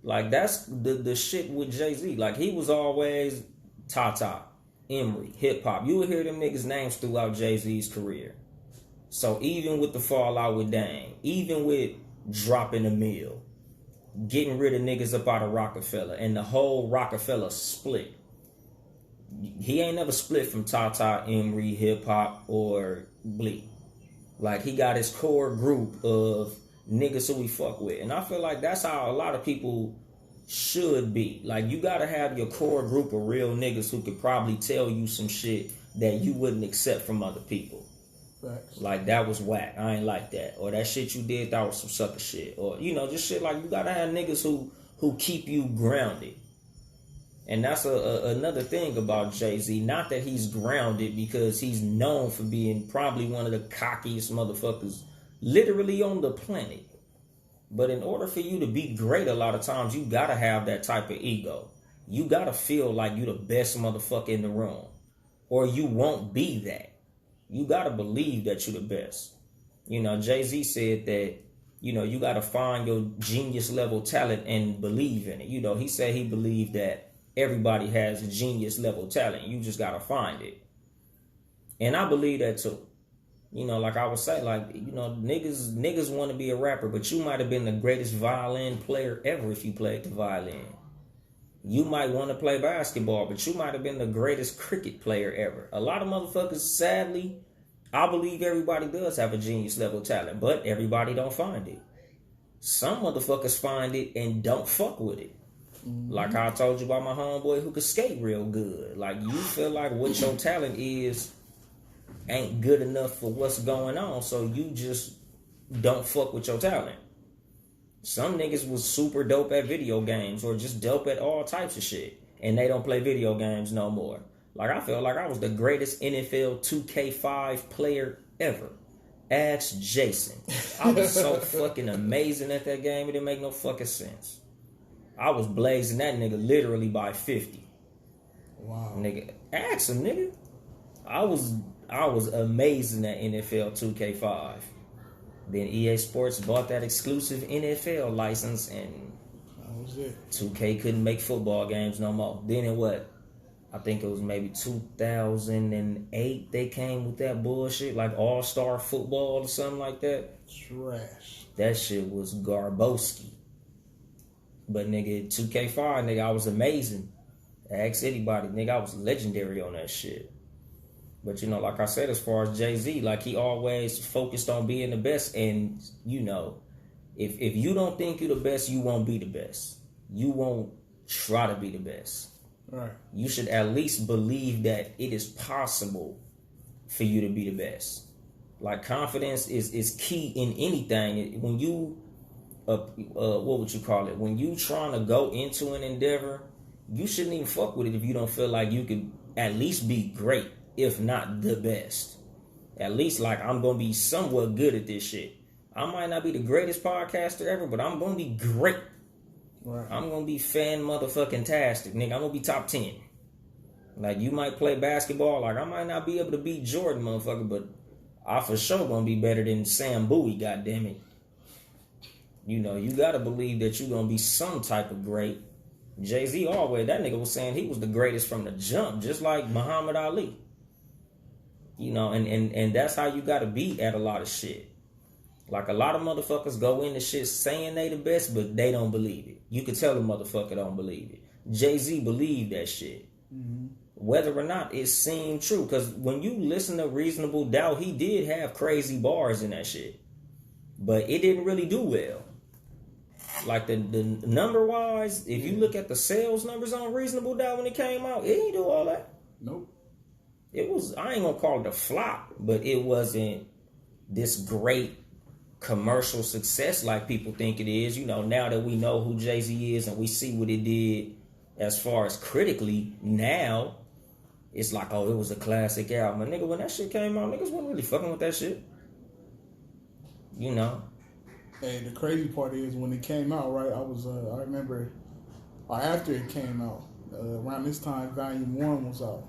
Like, that's the shit with Jay-Z. Like, he was always Tata, Emery, Hip Hop. You would hear them niggas' names throughout Jay-Z's career. So even with the fallout with Dame, even with dropping a mill, getting rid of niggas up out of Rockefeller, and the whole Rockefeller split. He ain't never split from Tata, Emery, Hip Hop, or Bleak. Like, he got his core group of niggas who he fuck with. And I feel like that's how a lot of people should be. Like, you gotta have your core group of real niggas who could probably tell you some shit that you wouldn't accept from other people. Facts. Like, that was whack. I ain't like that. Or that shit you did, that was some sucker shit. Or, you know, just shit like, you gotta have niggas who keep you grounded. And that's another thing about Jay-Z. Not that he's grounded, because he's known for being probably one of the cockiest motherfuckers literally on the planet. But in order for you to be great, a lot of times you gotta have that type of ego. You gotta feel like you the best motherfucker in the room, or you won't be that. You gotta believe that you're the best. You know, Jay-Z said that, you know, you gotta find your genius level talent and believe in it. You know, he said he believed that everybody has a genius level talent. You just gotta find it. And I believe that too. You know, like I would say, like, you know, niggas want to be a rapper, but you might have been the greatest violin player ever if you played the violin. You might want to play basketball, but you might have been the greatest cricket player ever. A lot of motherfuckers, sadly, I believe everybody does have a genius level talent, but everybody don't find it. Some motherfuckers find it and don't fuck with it. Mm-hmm. Like I told you about my homeboy who could skate real good. Like, you feel like what your talent is ain't good enough for what's going on, so you just don't fuck with your talent. Some niggas was super dope at video games, or just dope at all types of shit, and they don't play video games no more. Like, I feel like I was the greatest NFL 2K5 player ever. Ask Jason. I was so fucking amazing at that game, it didn't make no fucking sense. I was blazing that nigga literally by 50. Wow. Nigga, ask him, nigga. I was amazing at NFL 2K5. Then EA Sports bought that exclusive NFL license, and that was it. 2K couldn't make football games no more. Then in what? I think it was maybe 2008 they came with that bullshit, like All-Star Football or something like that. Trash. That shit was Garboski. But nigga, 2K5, nigga, I was amazing. Ask anybody, nigga, I was legendary on that shit. But, you know, like I said, as far as Jay-Z, like, he always focused on being the best. And, you know, if you don't think you're the best, you won't be the best. You won't try to be the best. Right. You should at least believe that it is possible for you to be the best. Like, confidence is key in anything. When you, what would you call it? When you trying to go into an endeavor, you shouldn't even fuck with it if you don't feel like you could at least be great. if not the best. At least, like, I'm going to be somewhat good at this shit. I might not be the greatest podcaster ever, but I'm going to be great. Right. I'm going to be fan motherfucking tastic, nigga. I'm going to be top 10. Like, you might play basketball. Like, I might not be able to beat Jordan, motherfucker, but I for sure going to be better than Sam Bowie, goddammit. You know, you got to believe that you're going to be some type of great. Jay-Z always, that nigga was saying he was the greatest from the jump, just like Muhammad Ali. You know, and that's how you got to be at a lot of shit. Like, a lot of motherfuckers go into shit saying they the best, but they don't believe it. You can tell the motherfucker don't believe it. Jay-Z believed that shit. Mm-hmm. Whether or not it seemed true. Because when you listen to Reasonable Doubt, he did have crazy bars in that shit. But it didn't really do well. Like, the number-wise, if you look at the sales numbers on Reasonable Doubt when it came out, it didn't do all that. Nope. It was, I ain't gonna call it a flop, but it wasn't this great commercial success like people think it is. You know, now that we know who Jay-Z is and we see what it did as far as critically, now it's like, oh, it was a classic album. And nigga, when that shit came out, niggas wasn't really fucking with that shit. You know? Hey, the crazy part is when it came out, right? I remember after it came out, around this time, Volume 1 was out.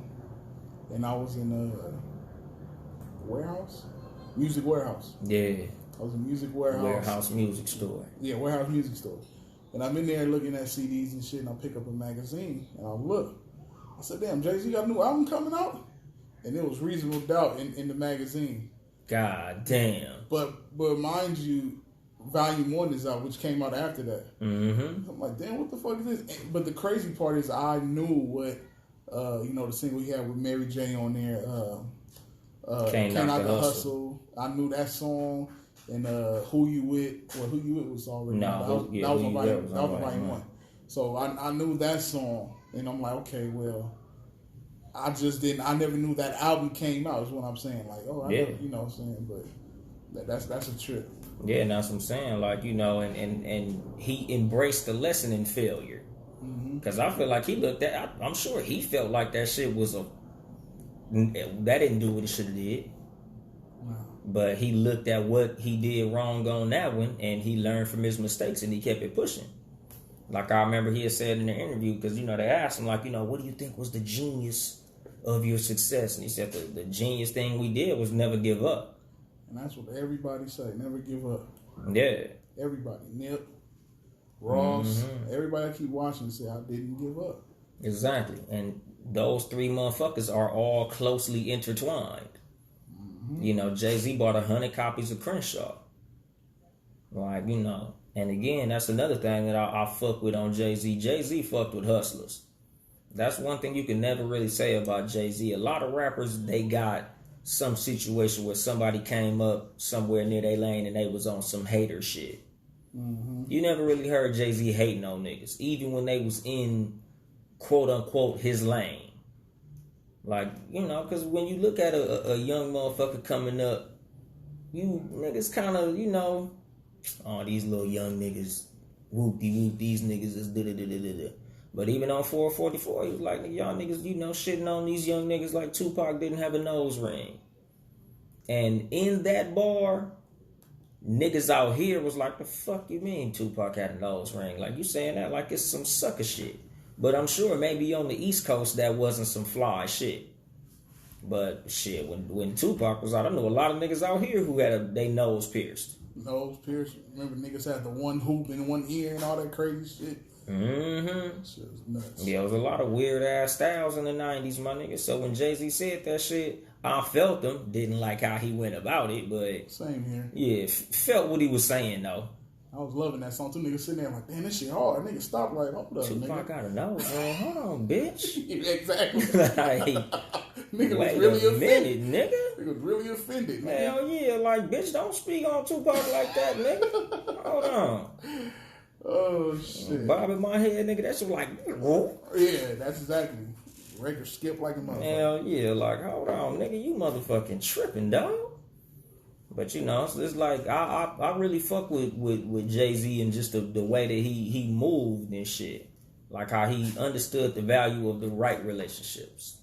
And I was in a warehouse? Music warehouse. Yeah. I was in music warehouse. Warehouse music store. Yeah, warehouse music store. And I'm in there looking at CDs and shit, and I pick up a magazine, and I look. I said, damn, Jay-Z got a new album coming out? And it was Reasonable Doubt in the magazine. God damn. But mind you, Volume 1 is out, which came out after that. Mm-hmm. I'm like, damn, what the fuck is this? But the crazy part is I knew what, the single he had with Mary J on there, Can't Knock the Hustle. I knew that song. And Who You With? Well, Who You With was already. That was on Volume 1. So I knew that song, and I'm like, okay, well, I never knew that album came out. Is what I'm saying. Like, oh, never, you know what I'm saying? But that's a trip. Yeah, and that's what I'm saying. Like, you know, and he embraced the lesson in failure. Because I feel like he looked at. I'm sure he felt like that shit was that didn't do what it should have did. But he looked at what he did wrong on that one, and he learned from his mistakes, and he kept it pushing. Like, I remember he had said in the interview, because, you know, they asked him, like, you know, what do you think was the genius of your success? And he said the genius thing we did was never give up. And that's what everybody say, never give up. Yeah. Everybody. Nip, Ross, everybody I keep watching say, I didn't give up. Exactly. And those three motherfuckers are all closely intertwined. You know, Jay-Z bought 100 copies of Crenshaw. Like, you know. And again, that's another thing that I fuck with on Jay-Z. Jay-Z fucked with hustlers. That's one thing you can never really say about Jay-Z. A lot of rappers, they got some situation where somebody came up somewhere near their lane and they was on some hater shit. You never really heard Jay-Z hating on niggas, even when they was in, quote-unquote, his lane. Like, you know, because when you look at a young motherfucker coming up, you niggas kind of, you know, oh, these little young niggas, whoop-de-whoop, these niggas is da-da-da-da-da-da. But even on 444, he was like, y'all niggas, you know, shitting on these young niggas like Tupac didn't have a nose ring. And in that bar, niggas out here was like, the fuck you mean Tupac had a nose ring? Like, you saying that like it's some sucker shit. But I'm sure maybe on the East Coast that wasn't some fly shit. But shit, when Tupac was out, I knew a lot of niggas out here who had their nose pierced. Nose pierced. Remember niggas had the one hoop in one ear and all that crazy shit? Shit was nuts. Yeah, it was a lot of weird ass styles in the 90s, my nigga. So when Jay-Z said that shit, I felt him. Didn't like how he went about it, but... Same here. Yeah, felt what he was saying, though. I was loving that song. Two niggas sitting there like, damn, this shit hard. Niggas stop like, hold up, Tupac got a nose, man. Hold on, bitch. Exactly. Like, nigga was really offended. Nigga. Nigga was really offended, man. Hell yeah, like, bitch, don't speak on Tupac like that, nigga. Hold on. Oh, shit. Bob in my head, nigga, that shit like, whoa. Yeah, that's exactly. Record skip like a motherfucker. Hell yeah, like, hold on, nigga, you motherfucking tripping, dog. But, you know, it's like, I really fuck with Jay-Z and just the way that he moved and shit. Like how he understood the value of the right relationships.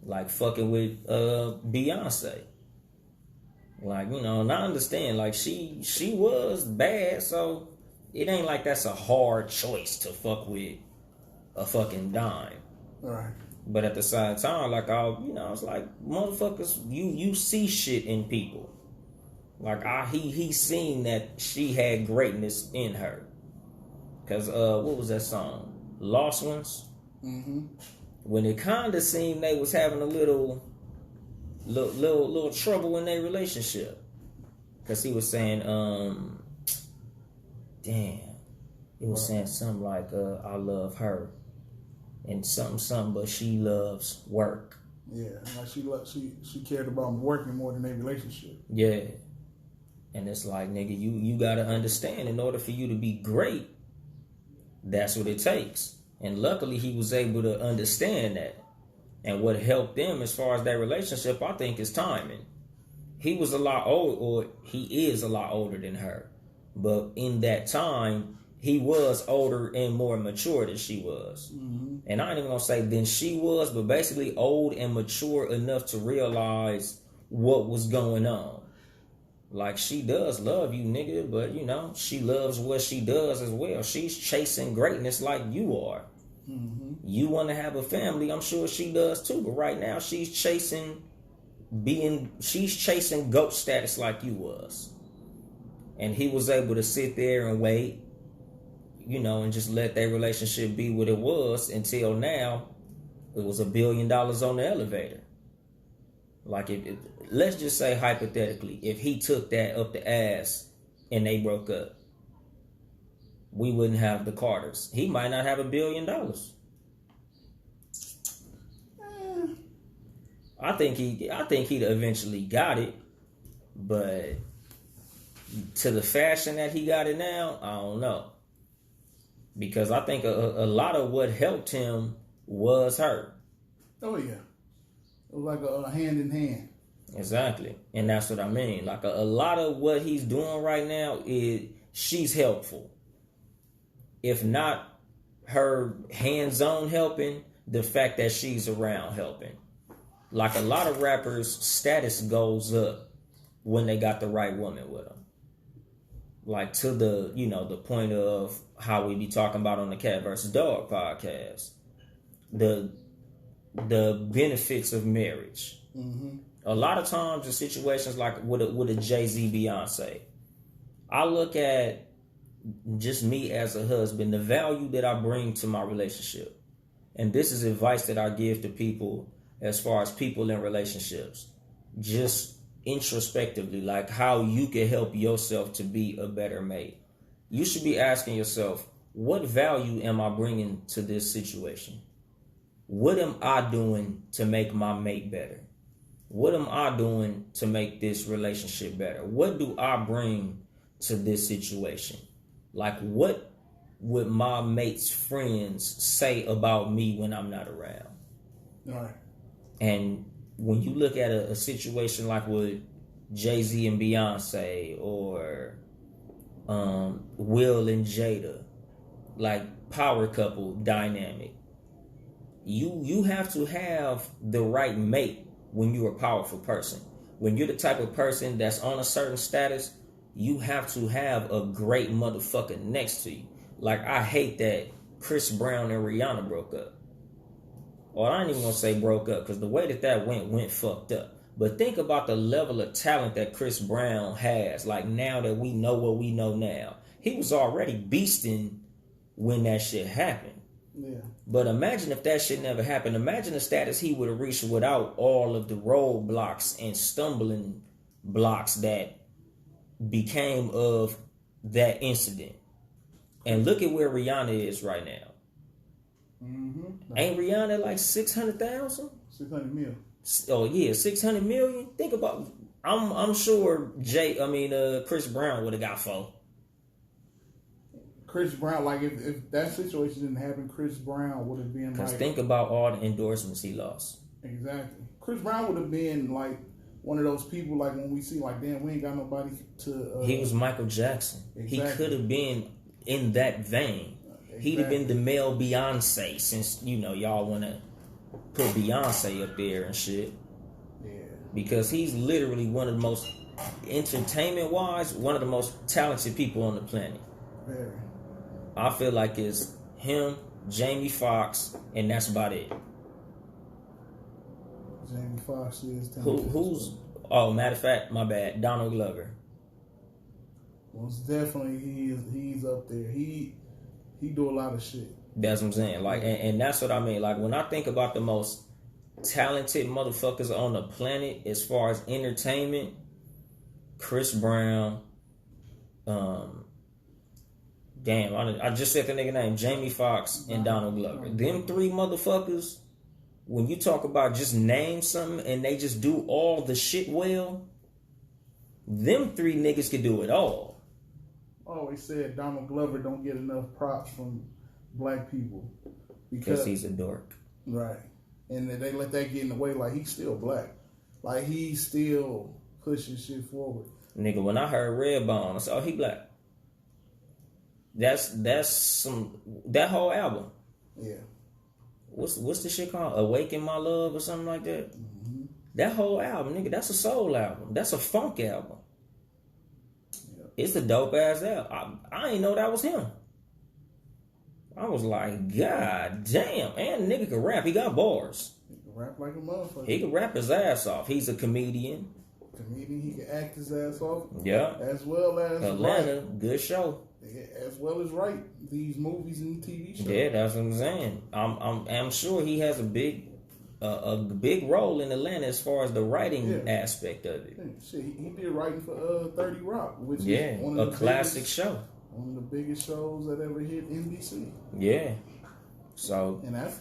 like fucking with Beyonce. Like, you know, and I understand, like, she was bad, so it ain't like that's a hard choice to fuck with a fucking dime. Right. But at the same time, like, it's like, motherfuckers, you see shit in people. Like, he seen that she had greatness in her. Cause what was that song? Lost Ones? Mm-hmm. When it kinda seemed they was having a little trouble in their relationship. Cause he was saying, he was saying something like, I love her. And something, but she loves work. Yeah, like she cared about working more than their relationship. Yeah. And it's like, nigga, you gotta understand, in order for you to be great, that's what it takes. And luckily he was able to understand that. And what helped them as far as their relationship, I think, is timing. He was a lot old, or he is a lot older than her. But in that time, he was older and more mature than she was. Mm-hmm. And I ain't even gonna say than she was, but basically old and mature enough to realize what was going on. Like, she does love you, nigga, but, you know, she loves what she does as well. She's chasing greatness like you are. Mm-hmm. You want to have a family, I'm sure she does too, but right now she's chasing GOAT status like you was. And he was able to sit there and wait, you know, and just let their relationship be what it was until now. It was $1 billion on the elevator. Like, let's just say hypothetically, if he took that up the ass and they broke up, we wouldn't have the Carters. He might not have $1 billion. I think he'd eventually got it, but to the fashion that he got it now, I don't know. Because I think a lot of what helped him was her. Oh yeah, it was like a hand in hand. Exactly, and that's what I mean. Like a lot of what he's doing right now she's helpful. If not her hands-on helping, the fact that she's around helping. Like, a lot of rappers' status goes up when they got the right woman with them. Like, to the, you know, the point of how we be talking about on the Cat vs. Dog podcast. The benefits of marriage. Mm-hmm. A lot of times in situations like with a Jay-Z Beyonce, I look at just me as a husband, the value that I bring to my relationship. And this is advice that I give to people as far as people in relationships. Just introspectively, like how you can help yourself to be a better mate. You should be asking yourself, what value am I bringing to this situation? What am I doing to make my mate better? What am I doing to make this relationship better? What do I bring to this situation? Like, what would my mate's friends say about me when I'm not around? All right. And when you look at a situation like with Jay-Z and Beyonce, or Will and Jada, like power couple dynamic, you have to have the right mate when you're a powerful person. When you're the type of person that's on a certain status, you have to have a great motherfucker next to you. Like, I hate that Chris Brown and Rihanna broke up. Or I ain't even gonna say broke up, because the way that went fucked up. But think about the level of talent that Chris Brown has. Like, now that we know what we know now, he was already beasting when that shit happened. Yeah. But imagine if that shit never happened. Imagine the status he would have reached without all of the roadblocks and stumbling blocks that became of that incident. And look at where Rihanna is right now. Mm-hmm. Ain't Rihanna like 600,000? 600 mil. Oh yeah, 600 million. Think about. I'm sure Chris Brown would have got 4. Chris Brown, like if that situation didn't happen, Chris Brown would have been like. Because think about all the endorsements he lost. Exactly. Chris Brown would have been like one of those people, like when we see, like, damn, we ain't got nobody to. He was Michael Jackson. Exactly. He could have been in that vein. Exactly. He'd have been the male Beyonce, since, you know, y'all want to put Beyonce up there and shit. Yeah. Because he's literally one of the most, entertainment-wise, one of the most talented people on the planet. Very. I feel like it's him, Jamie Foxx, and that's about it. Jamie Foxx is talented. Who's... Oh, matter of fact, my bad. Donald Glover. Most definitely, he's up there. He do a lot of shit. That's what I'm saying. Like, and that's what I mean. Like, when I think about the most talented motherfuckers on the planet as far as entertainment, Chris Brown, I just said the nigga name, Jamie Foxx and Donald Glover. Them three motherfuckers, when you talk about just name something and they just do all the shit well, them three niggas could do it all. I always said Donald Glover don't get enough props from black people. Because he's a dork. Right. And they let that get in the way, like he's still black. Like he's still pushing shit forward. Nigga, when I heard Redbone, I said, oh, he black. That's that whole album. Yeah. What's the shit called? Awaken My Love or something like that? Mm-hmm. That whole album, nigga, that's a soul album. That's a funk album. Yeah. It's a dope ass album. I ain't know that was him. I was like, God damn. And the nigga can rap. He got bars. He can rap like a motherfucker. He can rap his ass off. He's a comedian. He can act his ass off. Yeah. As well as Atlanta, write. good show. Yeah, as well as write these movies and TV shows. Yeah, that's what I'm saying. I'm sure he has a big role in Atlanta as far as the writing aspect of it. Yeah, shit, he did writing for 30 Rock, which is one of a classic show. One of the biggest shows that ever hit NBC. Yeah. So and that's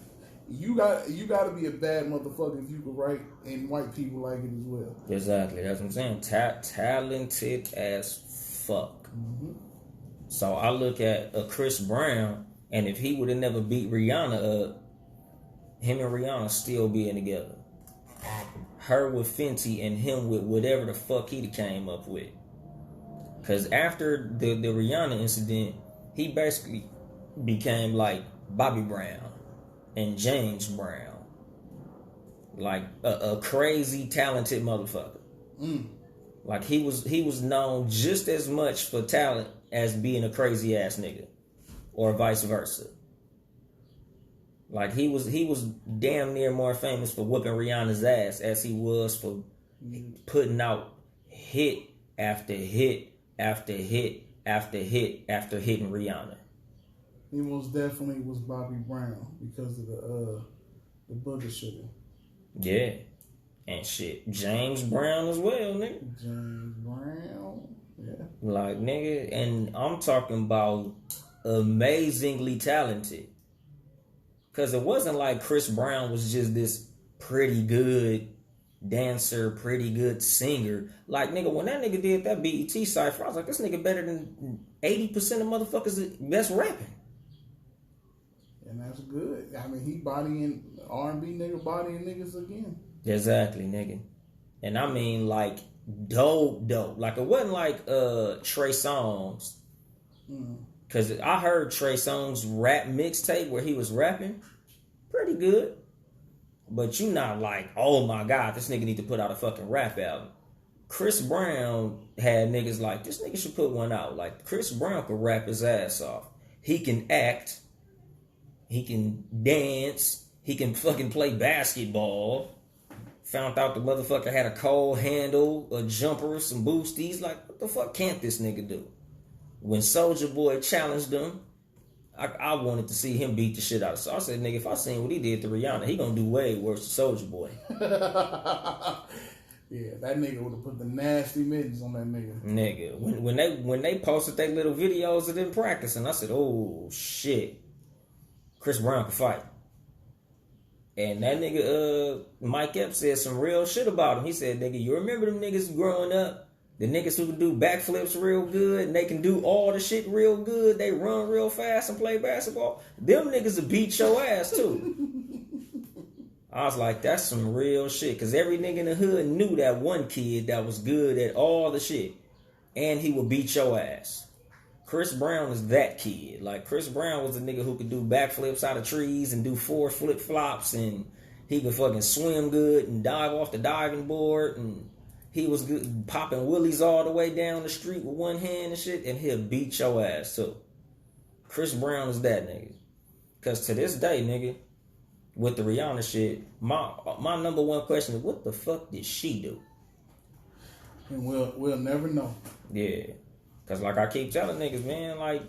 you got to be a bad motherfucker if you can write and white people like it as well. Exactly. That's what I'm saying. Talented as fuck. Mm-hmm. So I look at Chris Brown, and if he would have never beat Rihanna up, him and Rihanna still being together. Her with Fenty and him with whatever the fuck he came up with. Because after the Rihanna incident, he basically became like Bobby Brown and James Brown. Like a crazy talented motherfucker. Mm. Like he was known just as much for talent as being a crazy ass nigga. Or vice versa. Like he was damn near more famous for whooping Rihanna's ass as he was for putting out hit after hit after hit after hit after hitting Rihanna. He most definitely was Bobby Brown because of the booger sugar. Yeah. And shit. James Brown as well, nigga. James Brown. Yeah. Like, nigga, and I'm talking about amazingly talented. Because it wasn't like Chris Brown was just this pretty good dancer, pretty good singer. Like, nigga, when that nigga did that BET cypher, I was like, this nigga better than 80% of motherfuckers that's rapping. And that's good. I mean, he bodying R&B nigga, bodying niggas again. Exactly, nigga. And I mean, like, dope. Like, it wasn't like Trey Songz. Because I heard Trey Songz rap mixtape where he was rapping. Pretty good. But you not like, oh my God, this nigga need to put out a fucking rap album. Chris Brown had niggas like, this nigga should put one out. Like, Chris Brown could rap his ass off. He can act. He can dance. He can fucking play basketball. Found out the motherfucker had a cold handle, a jumper, some boosties. Like, what the fuck can't this nigga do? When Soulja Boy challenged him, I wanted to see him beat the shit out of. So I said, nigga, if I seen what he did to Rihanna, he gonna do way worse than Soulja Boy. Yeah, that nigga would have put the nasty mittens on that nigga. Nigga, when they posted their little videos of them practicing, I said, oh shit, Chris Brown can fight. And that nigga, Mike Epps said some real shit about him. He said, nigga, you remember them niggas growing up? The niggas who can do backflips real good and they can do all the shit real good. They run real fast and play basketball. Them niggas will beat your ass too. I was like, that's some real shit. Because every nigga in the hood knew that one kid that was good at all the shit. And he would beat your ass. Chris Brown is that kid. Like, Chris Brown was a nigga who could do backflips out of trees and do 4 flip-flops. And He could fucking swim good and dive off the diving board, and he was good, popping willies all the way down the street with one hand and shit, and he'll beat your ass too. Chris Brown is that nigga. Cause to this day, nigga, with the Rihanna shit, my number one question is, what the fuck did she do? And we'll never know. Yeah. Cause like I keep telling niggas, man, like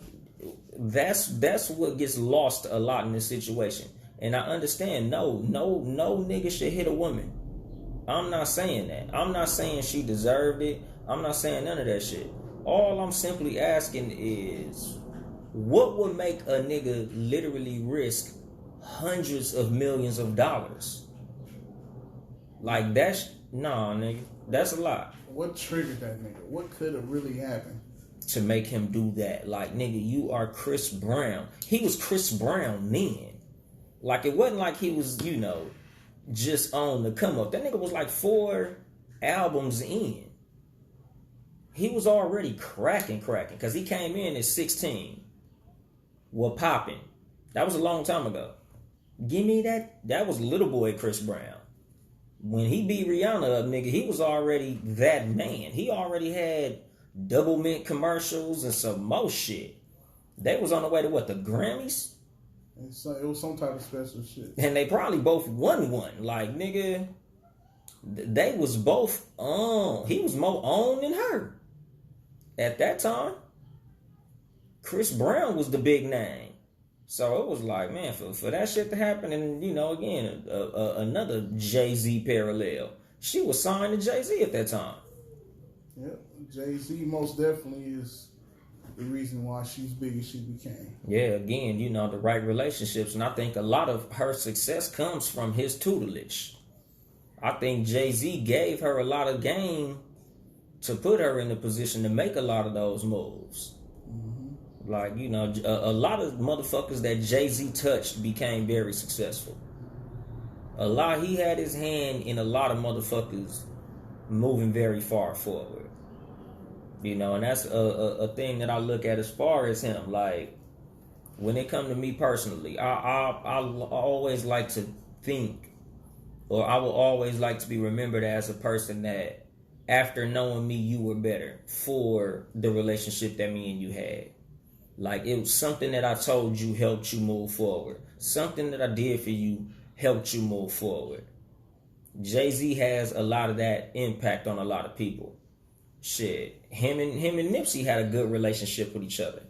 that's what gets lost a lot in this situation. And I understand, no nigga should hit a woman. I'm not saying that. I'm not saying she deserved it. I'm not saying none of that shit. All I'm simply asking is, what would make a nigga literally risk hundreds of millions of dollars? Like nah, nigga. That's a lot. What triggered that nigga? What could have really happened to make him do that? Like, nigga, you are Chris Brown. He was Chris Brown then. Like, it wasn't like he was, just on the come up. That nigga was like 4 albums in. He was already cracking. Because he came in at 16. Well, popping. That was a long time ago. Give me that. That was little boy Chris Brown. When he beat Rihanna up, nigga, he was already that man. He already had double mint commercials and some more shit. They was on the way to what, the Grammys? So it was some type of special shit. And they probably both won one. Like, nigga, they was both on. He was more on than her. At that time, Chris Brown was the big name. So it was like, man, for that shit to happen, and, again, another Jay-Z parallel. She was signed to Jay-Z at that time. Yep, Jay-Z most definitely is the reason why she's big as she became. Yeah, again, the right relationships. And I think a lot of her success comes from his tutelage. I think Jay-Z gave her a lot of game to put her in the position to make a lot of those moves. Mm-hmm. Like, a lot of motherfuckers that Jay-Z touched became very successful. He had his hand in a lot of motherfuckers moving very far forward. And that's a thing that I look at as far as him. Like, when it comes to me personally, I always like to think, or I will always like to be remembered as a person that, after knowing me, you were better for the relationship that me and you had. Like, it was something that I told you helped you move forward. Something that I did for you helped you move forward. Jay-Z has a lot of that impact on a lot of people. Shit, him and Nipsey had a good relationship with each other.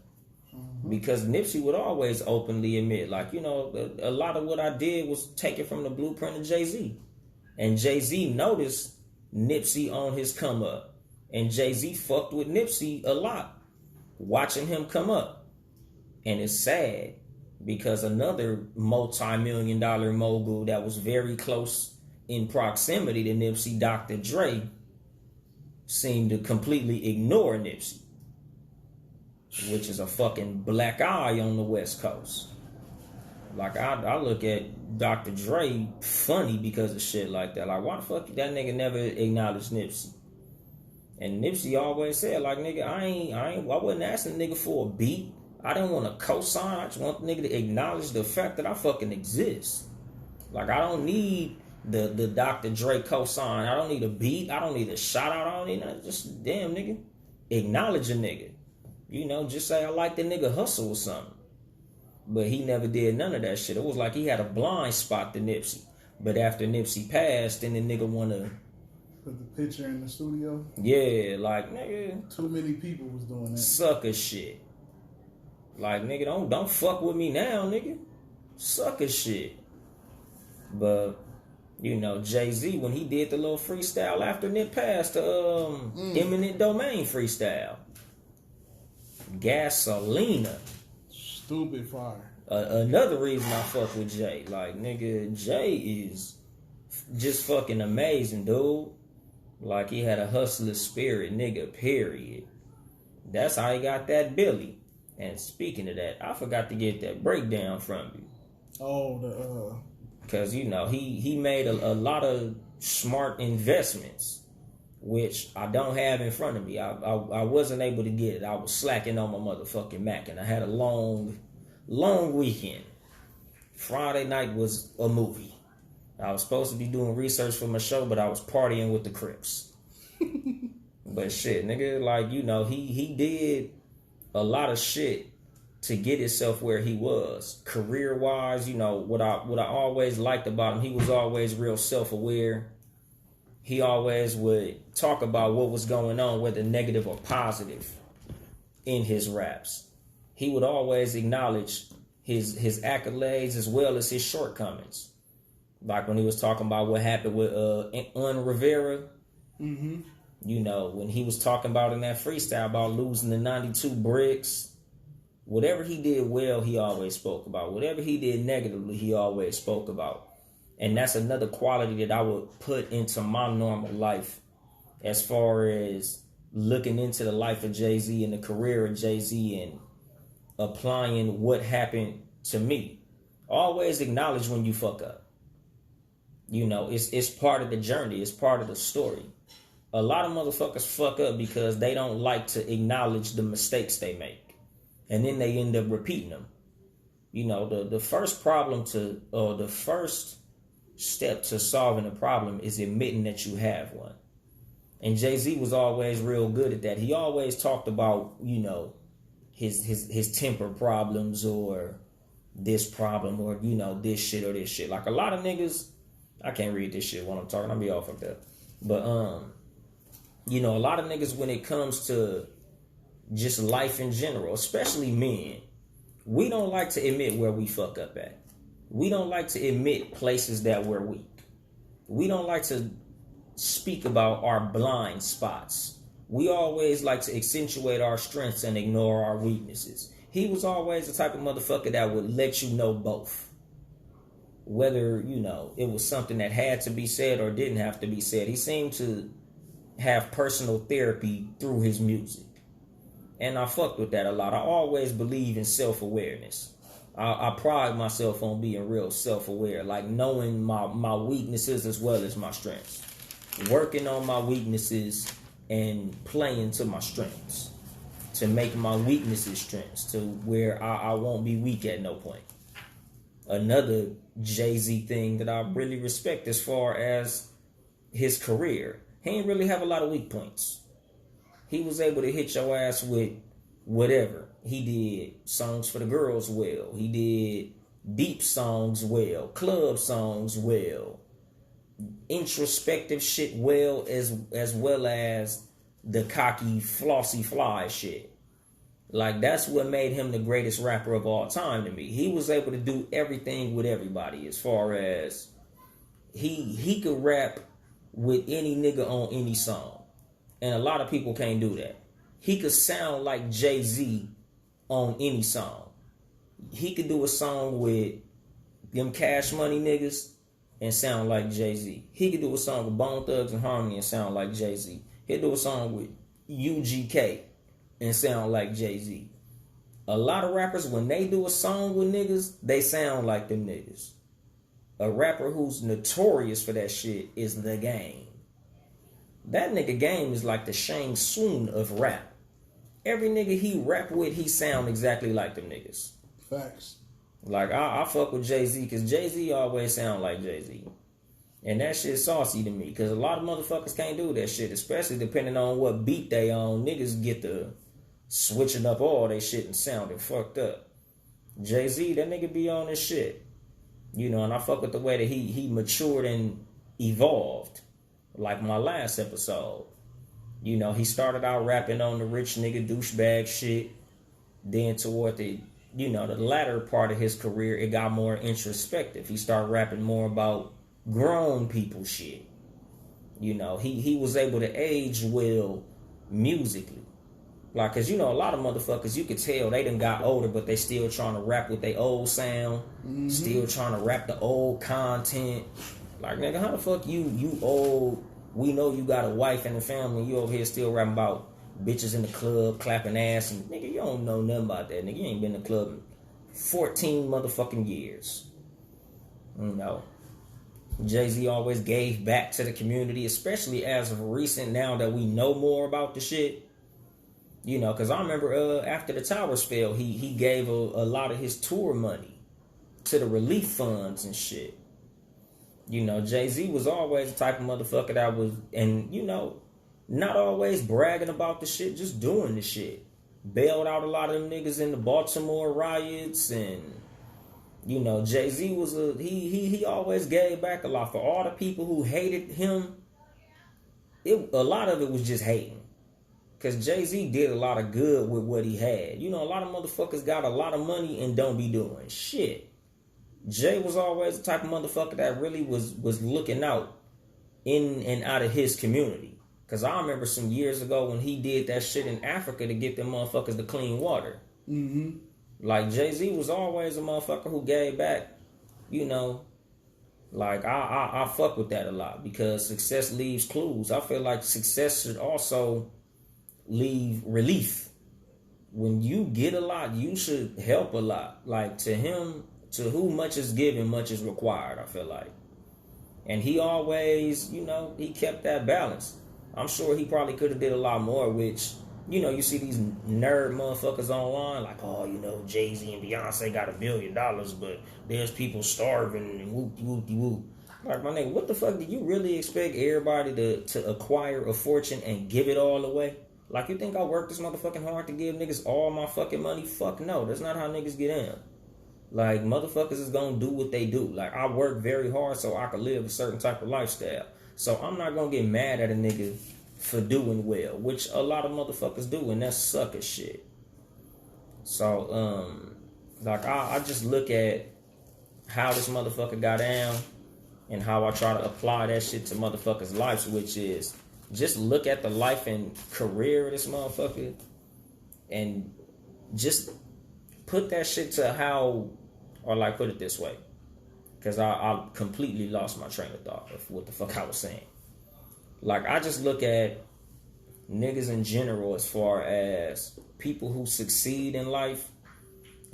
Mm-hmm. Because Nipsey would always openly admit, like, a lot of what I did was taken from the blueprint of Jay-Z. And Jay-Z noticed Nipsey on his come up. And Jay-Z fucked with Nipsey a lot, watching him come up. And it's sad because another multi-million-dollar mogul that was very close in proximity to Nipsey, Dr. Dre, seemed to completely ignore Nipsey, which is a fucking black eye on the West Coast. Like, I look at Dr. Dre funny because of shit like that. Like, why the fuck that nigga never acknowledged Nipsey? And Nipsey always said, like, nigga, I wasn't asking the nigga for a beat. I didn't want to co-sign. I just want the nigga to acknowledge the fact that I fucking exist. Like, I don't need the Dr. Dre cosign. I don't need a beat. I don't need a shout out. I don't need nothing. Just, damn, nigga, acknowledge a nigga. Just say I like the nigga hustle or something. But he never did none of that shit. It was like he had a blind spot to Nipsey. But after Nipsey passed, then the nigga wanna put the picture in the studio. Yeah, like, nigga, too many people was doing that. Sucker shit. Like, nigga, don't fuck with me now, nigga. Sucker shit. But Jay-Z, when he did the little freestyle after Nip passed, the Eminent Domain freestyle, Gasolina, stupid fire. Another reason I fuck with Jay, like, nigga, Jay is just fucking amazing, dude. Like, he had a hustler spirit, nigga, period. That's how he got that Billy. And speaking of that, I forgot to get that breakdown from you. Oh, because, he made a lot of smart investments, which I don't have in front of me. I wasn't able to get it. I was slacking on my motherfucking Mac, and I had a long weekend. Friday night was a movie. I was supposed to be doing research for my show, but I was partying with the Crips. But shit, nigga, like, you know, he did a lot of shit to get himself where he was. Career-wise, you know, what I always liked about him, he was always real self-aware. He always would talk about what was going on, whether negative or positive, in his raps. He would always acknowledge his accolades as well as his shortcomings. Like when he was talking about what happened with Rivera. Mm-hmm. You know, when he was talking about in that freestyle about losing the 92 bricks. Whatever he did well, he always spoke about. Whatever he did negatively, he always spoke about. And that's another quality that I would put into my normal life as far as looking into the life of Jay-Z and the career of Jay-Z and applying what happened to me. Always acknowledge when you fuck up. You know, it's part of the journey. It's part of the story. A lot of motherfuckers fuck up because they don't like to acknowledge the mistakes they make. And then they end up repeating them. You know, the first problem the first step to solving a problem is admitting that you have one. And Jay-Z was always real good at that. He always talked about, you know, his temper problems or this problem or, you know, this shit or this shit. Like a lot of niggas, I can't read this shit when I'm talking. I'll be all fucked up. But, you know, a lot of niggas when it comes to just life in general, especially men, we don't like to admit where we fuck up at. We don't like to admit places that we're weak. We don't like to speak about our blind spots. We always like to accentuate our strengths and ignore our weaknesses. He was always the type of motherfucker that would let you know both. Whether, you know, it was something that had to be said or didn't have to be said. He seemed to have personal therapy through his music. And I fucked with that a lot. I always believe in self-awareness. I pride myself on being real self-aware, like knowing my weaknesses as well as my strengths. Working on my weaknesses and playing to my strengths. To make my weaknesses strengths, to where I won't be weak at no point. Another Jay-Z thing that I really respect as far as his career, he ain't really have a lot of weak points. He was able to hit your ass with whatever. He did songs for the girls well. He did deep songs well. Club songs well. Introspective shit well as well as the cocky, flossy fly shit. Like, that's what made him the greatest rapper of all time to me. He was able to do everything with everybody as far as he could rap with any nigga on any song. And a lot of people can't do that. He could sound like Jay-Z on any song. He could do a song with them Cash Money niggas and sound like Jay-Z. He could do a song with Bone Thugs and Harmony and sound like Jay-Z. He'd do a song with UGK and sound like Jay-Z. A lot of rappers, when they do a song with niggas, they sound like them niggas. A rapper who's notorious for that shit is The Game. That nigga Game is like the Shang Tsung of rap. Every nigga he rap with, he sound exactly like them niggas. Facts. Like, I fuck with Jay-Z because Jay-Z always sound like Jay-Z. And that shit saucy to me because a lot of motherfuckers can't do that shit, especially depending on what beat they on. Niggas get to switching up all they shit and sounding fucked up. Jay-Z, that nigga be on this shit. You know, and I fuck with the way that he matured and evolved. Like my last episode. You know, he started out rapping on the rich nigga douchebag shit. Then toward the, you know, the latter part of his career, it got more introspective. He started rapping more about grown people shit. You know, he was able to age well musically. Like, cause you know, a lot of motherfuckers, you could tell they done got older, but they still trying to rap with their old sound. Mm-hmm. Still trying to rap the old content. Like, nigga, how the fuck you old? We know you got a wife and a family. You over here still rapping about bitches in the club, clapping ass. And, nigga, you don't know nothing about that. Nigga, you ain't been in the club in 14 motherfucking years. You know. Jay-Z always gave back to the community, especially as of recent now that we know more about the shit. You know, because I remember after the towers fell, he gave a lot of his tour money to the relief funds and shit. You know, Jay-Z was always the type of motherfucker that was, and you know, not always bragging about the shit, just doing the shit. Bailed out a lot of them niggas in the Baltimore riots, and you know, Jay-Z was he always gave back a lot. For all the people who hated him, a lot of it was just hating. Because Jay-Z did a lot of good with what he had. You know, a lot of motherfuckers got a lot of money and don't be doing shit. Jay was always the type of motherfucker that really was looking out in and out of his community. Because I remember some years ago when he did that shit in Africa to get them motherfuckers to clean water. Mm-hmm. Like, Jay-Z was always a motherfucker who gave back, you know. Like, I fuck with that a lot because success leaves clues. I feel like success should also leave relief. When you get a lot, you should help a lot. Like, to him, to whom much is given, much is required, I feel like. And he always, you know, he kept that balance. I'm sure he probably could have did a lot more, which, you know, you see these nerd motherfuckers online, like, oh, you know, Jay-Z and Beyonce got $1 billion, but there's people starving and whoop-de-whoop-de-whoop. Like, my nigga, what the fuck do you really expect everybody to acquire a fortune and give it all away? Like, you think I work this motherfucking hard to give niggas all my fucking money? Fuck no, that's not how niggas get in. Like, motherfuckers is gonna do what they do. Like, I work very hard so I can live a certain type of lifestyle. So I'm not gonna get mad at a nigga for doing well, which a lot of motherfuckers do, and that's sucker shit. So, like, I just look at how this motherfucker got down and how I try to apply that shit to motherfuckers' lives, which is just look at the life and career of this motherfucker and just put that shit to how, or like put it this way, because I completely lost my train of thought of what the fuck I was saying. Like, I just look at niggas in general as far as people who succeed in life,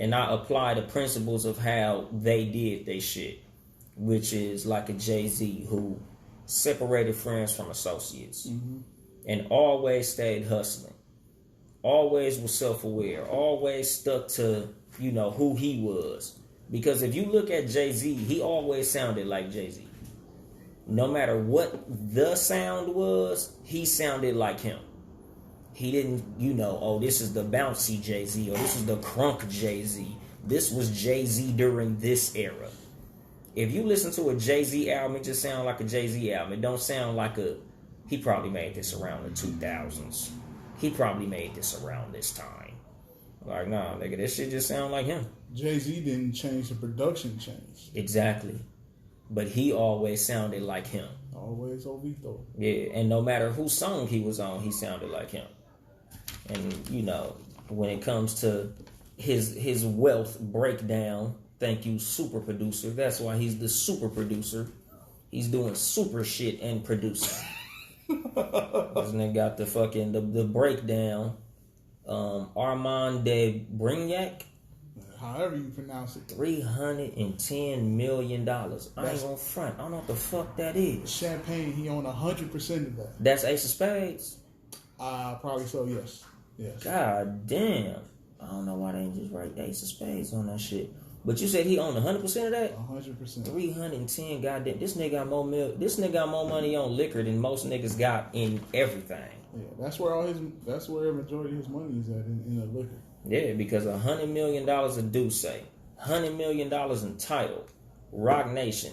and I apply the principles of how they did they shit, which is like a Jay-Z who separated friends from associates, and always stayed hustling, always was self-aware, always stuck to, you know, who he was. Because if you look at Jay-Z, he always sounded like Jay-Z. No matter what the sound was, he sounded like him. He didn't, you know, oh, this is the bouncy Jay-Z, or this is the crunk Jay-Z. This was Jay-Z during this era. If you listen to a Jay-Z album, it just sounds like a Jay-Z album. It don't sound like he probably made this around the 2000s. He probably made this around this time. Like, nah, nigga, this shit just sound like him. Jay-Z didn't change, the production changed. Exactly. But he always sounded like him. Always Ovito. Yeah, and no matter whose song he was on, he sounded like him. And, you know, when it comes to his wealth breakdown, thank you, super producer. That's why he's the super producer. He's doing super shit and producing. This nigga got the fucking, the breakdown. Armand de Brignac. However you pronounce it. $310 million. I ain't gonna front. I don't know what the fuck that is. Champagne, he owned 100% of that. That's Ace of Spades? Probably so, yes. Yes. God damn. I don't know why they ain't just write Ace of Spades on that shit. But you said he owned 100% of that? 100%. 310, goddamn. This nigga got more money on liquor than most niggas got in everything. Yeah, that's where a majority of his money is at, in the liquor. Yeah, because $100 million of Duce, $100 million in Title, Rock Nation,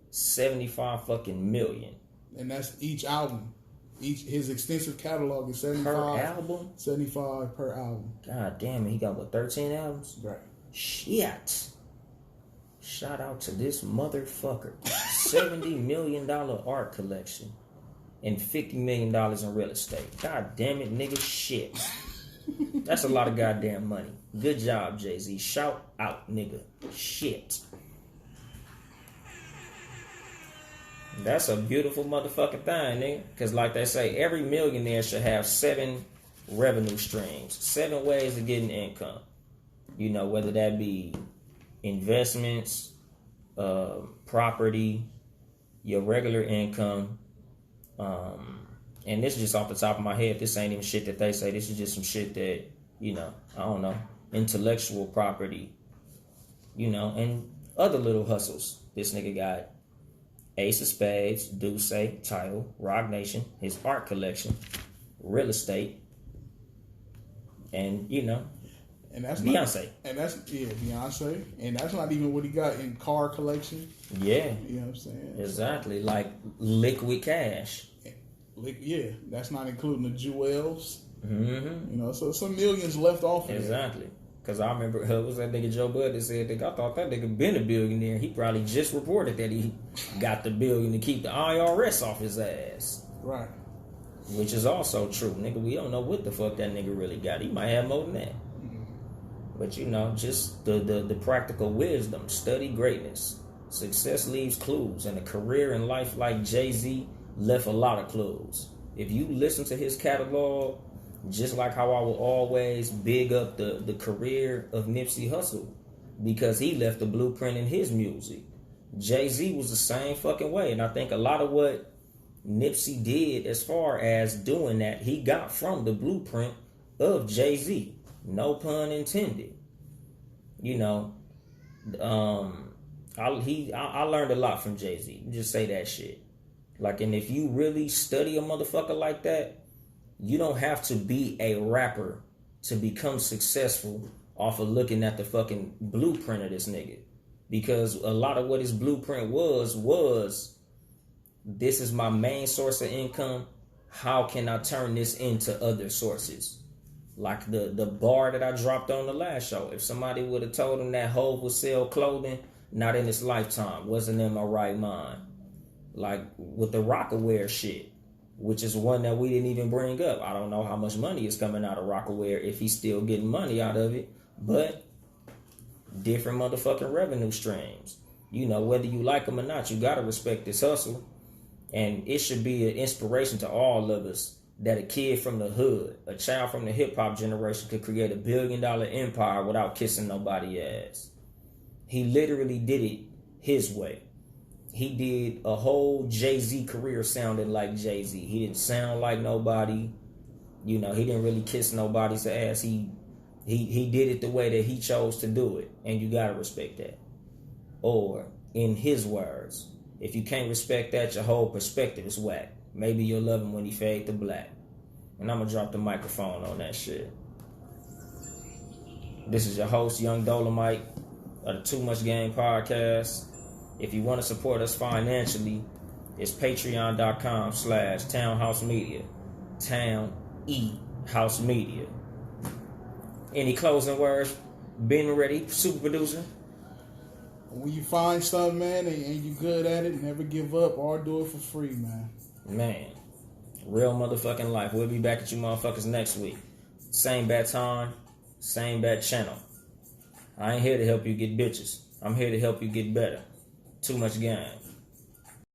75 fucking million. And that's each album. His extensive catalog is 75 per album. 75 per album. God damn it, he got what, 13 albums? Right. Shit. Shout out to this motherfucker. $70 million art collection and $50 million in real estate. God damn it, nigga, shit. That's a lot of goddamn money. Good job, Jay-Z. Shout out, nigga. Shit. That's a beautiful motherfucking thing, nigga. Because like they say, every millionaire should have 7 revenue streams. 7 ways of getting income. You know, whether that be investments, property, your regular income, and this is just off the top of my head. This ain't even shit that they say. This is just some shit that, you know, I don't know. Intellectual property, you know, and other little hustles this nigga got. Ace of Spades, Deuce, Title, Rock Nation, his art collection, real estate, and And that's Beyonce. Beyonce. And that's not even what he got in car collection. Yeah. You know what I'm saying? Exactly. Like liquid cash. Yeah, that's not including the jewels. Mm-hmm. So some millions left off of Exactly. Because I remember, what was that nigga Joe Bud that said, I thought that nigga been a billionaire. He probably just reported that he got the billion to keep the IRS off his ass. Right. Which is also true. Nigga, we don't know what the fuck that nigga really got. He might have more than that. But just the practical wisdom, study greatness. Success leaves clues, and a career in life like Jay-Z left a lot of clues. If you listen to his catalog, just like how I will always big up the career of Nipsey Hussle, because he left the blueprint in his music. Jay-Z was the same fucking way, and I think a lot of what Nipsey did as far as doing that, he got from the blueprint of Jay-Z. No pun intended. I learned a lot from Jay-Z. Just say that shit. Like, and if you really study a motherfucker like that, you don't have to be a rapper to become successful off of looking at the fucking blueprint of this nigga. Because a lot of what his blueprint was this is my main source of income. How can I turn this into other sources? Like the bar that I dropped on the last show. If somebody would have told him that Hov would sell clothing, not in his lifetime, wasn't in my right mind. Like with the Rockaware shit, which is one that we didn't even bring up. I don't know how much money is coming out of Rockaware, if he's still getting money out of it, but different motherfucking revenue streams. Whether you like them or not, you gotta respect this hustle. And it should be an inspiration to all of us that a kid from the hood, a child from the hip-hop generation, could create $1 billion empire without kissing nobody's ass. He literally did it his way. He did a whole Jay-Z career sounding like Jay-Z. He didn't sound like nobody. He didn't really kiss nobody's ass. He did it the way that he chose to do it. And you gotta respect that. Or, in his words, if you can't respect that, your whole perspective is whack. Maybe you'll love him when he fade to black. And I'm gonna drop the microphone on that shit. This is your host, Yung Dolemite, of the Too Much Game podcast. If you want to support us financially, it's patreon.com/Townhouse Media. Town E House Media. Any closing words? Been ready, super producer? When you find something, man, and you good at it, never give up or do it for free, man. Man, real motherfucking life. We'll be back at you motherfuckers next week. Same bad time, same bad channel. I ain't here to help you get bitches. I'm here to help you get better. Too much game.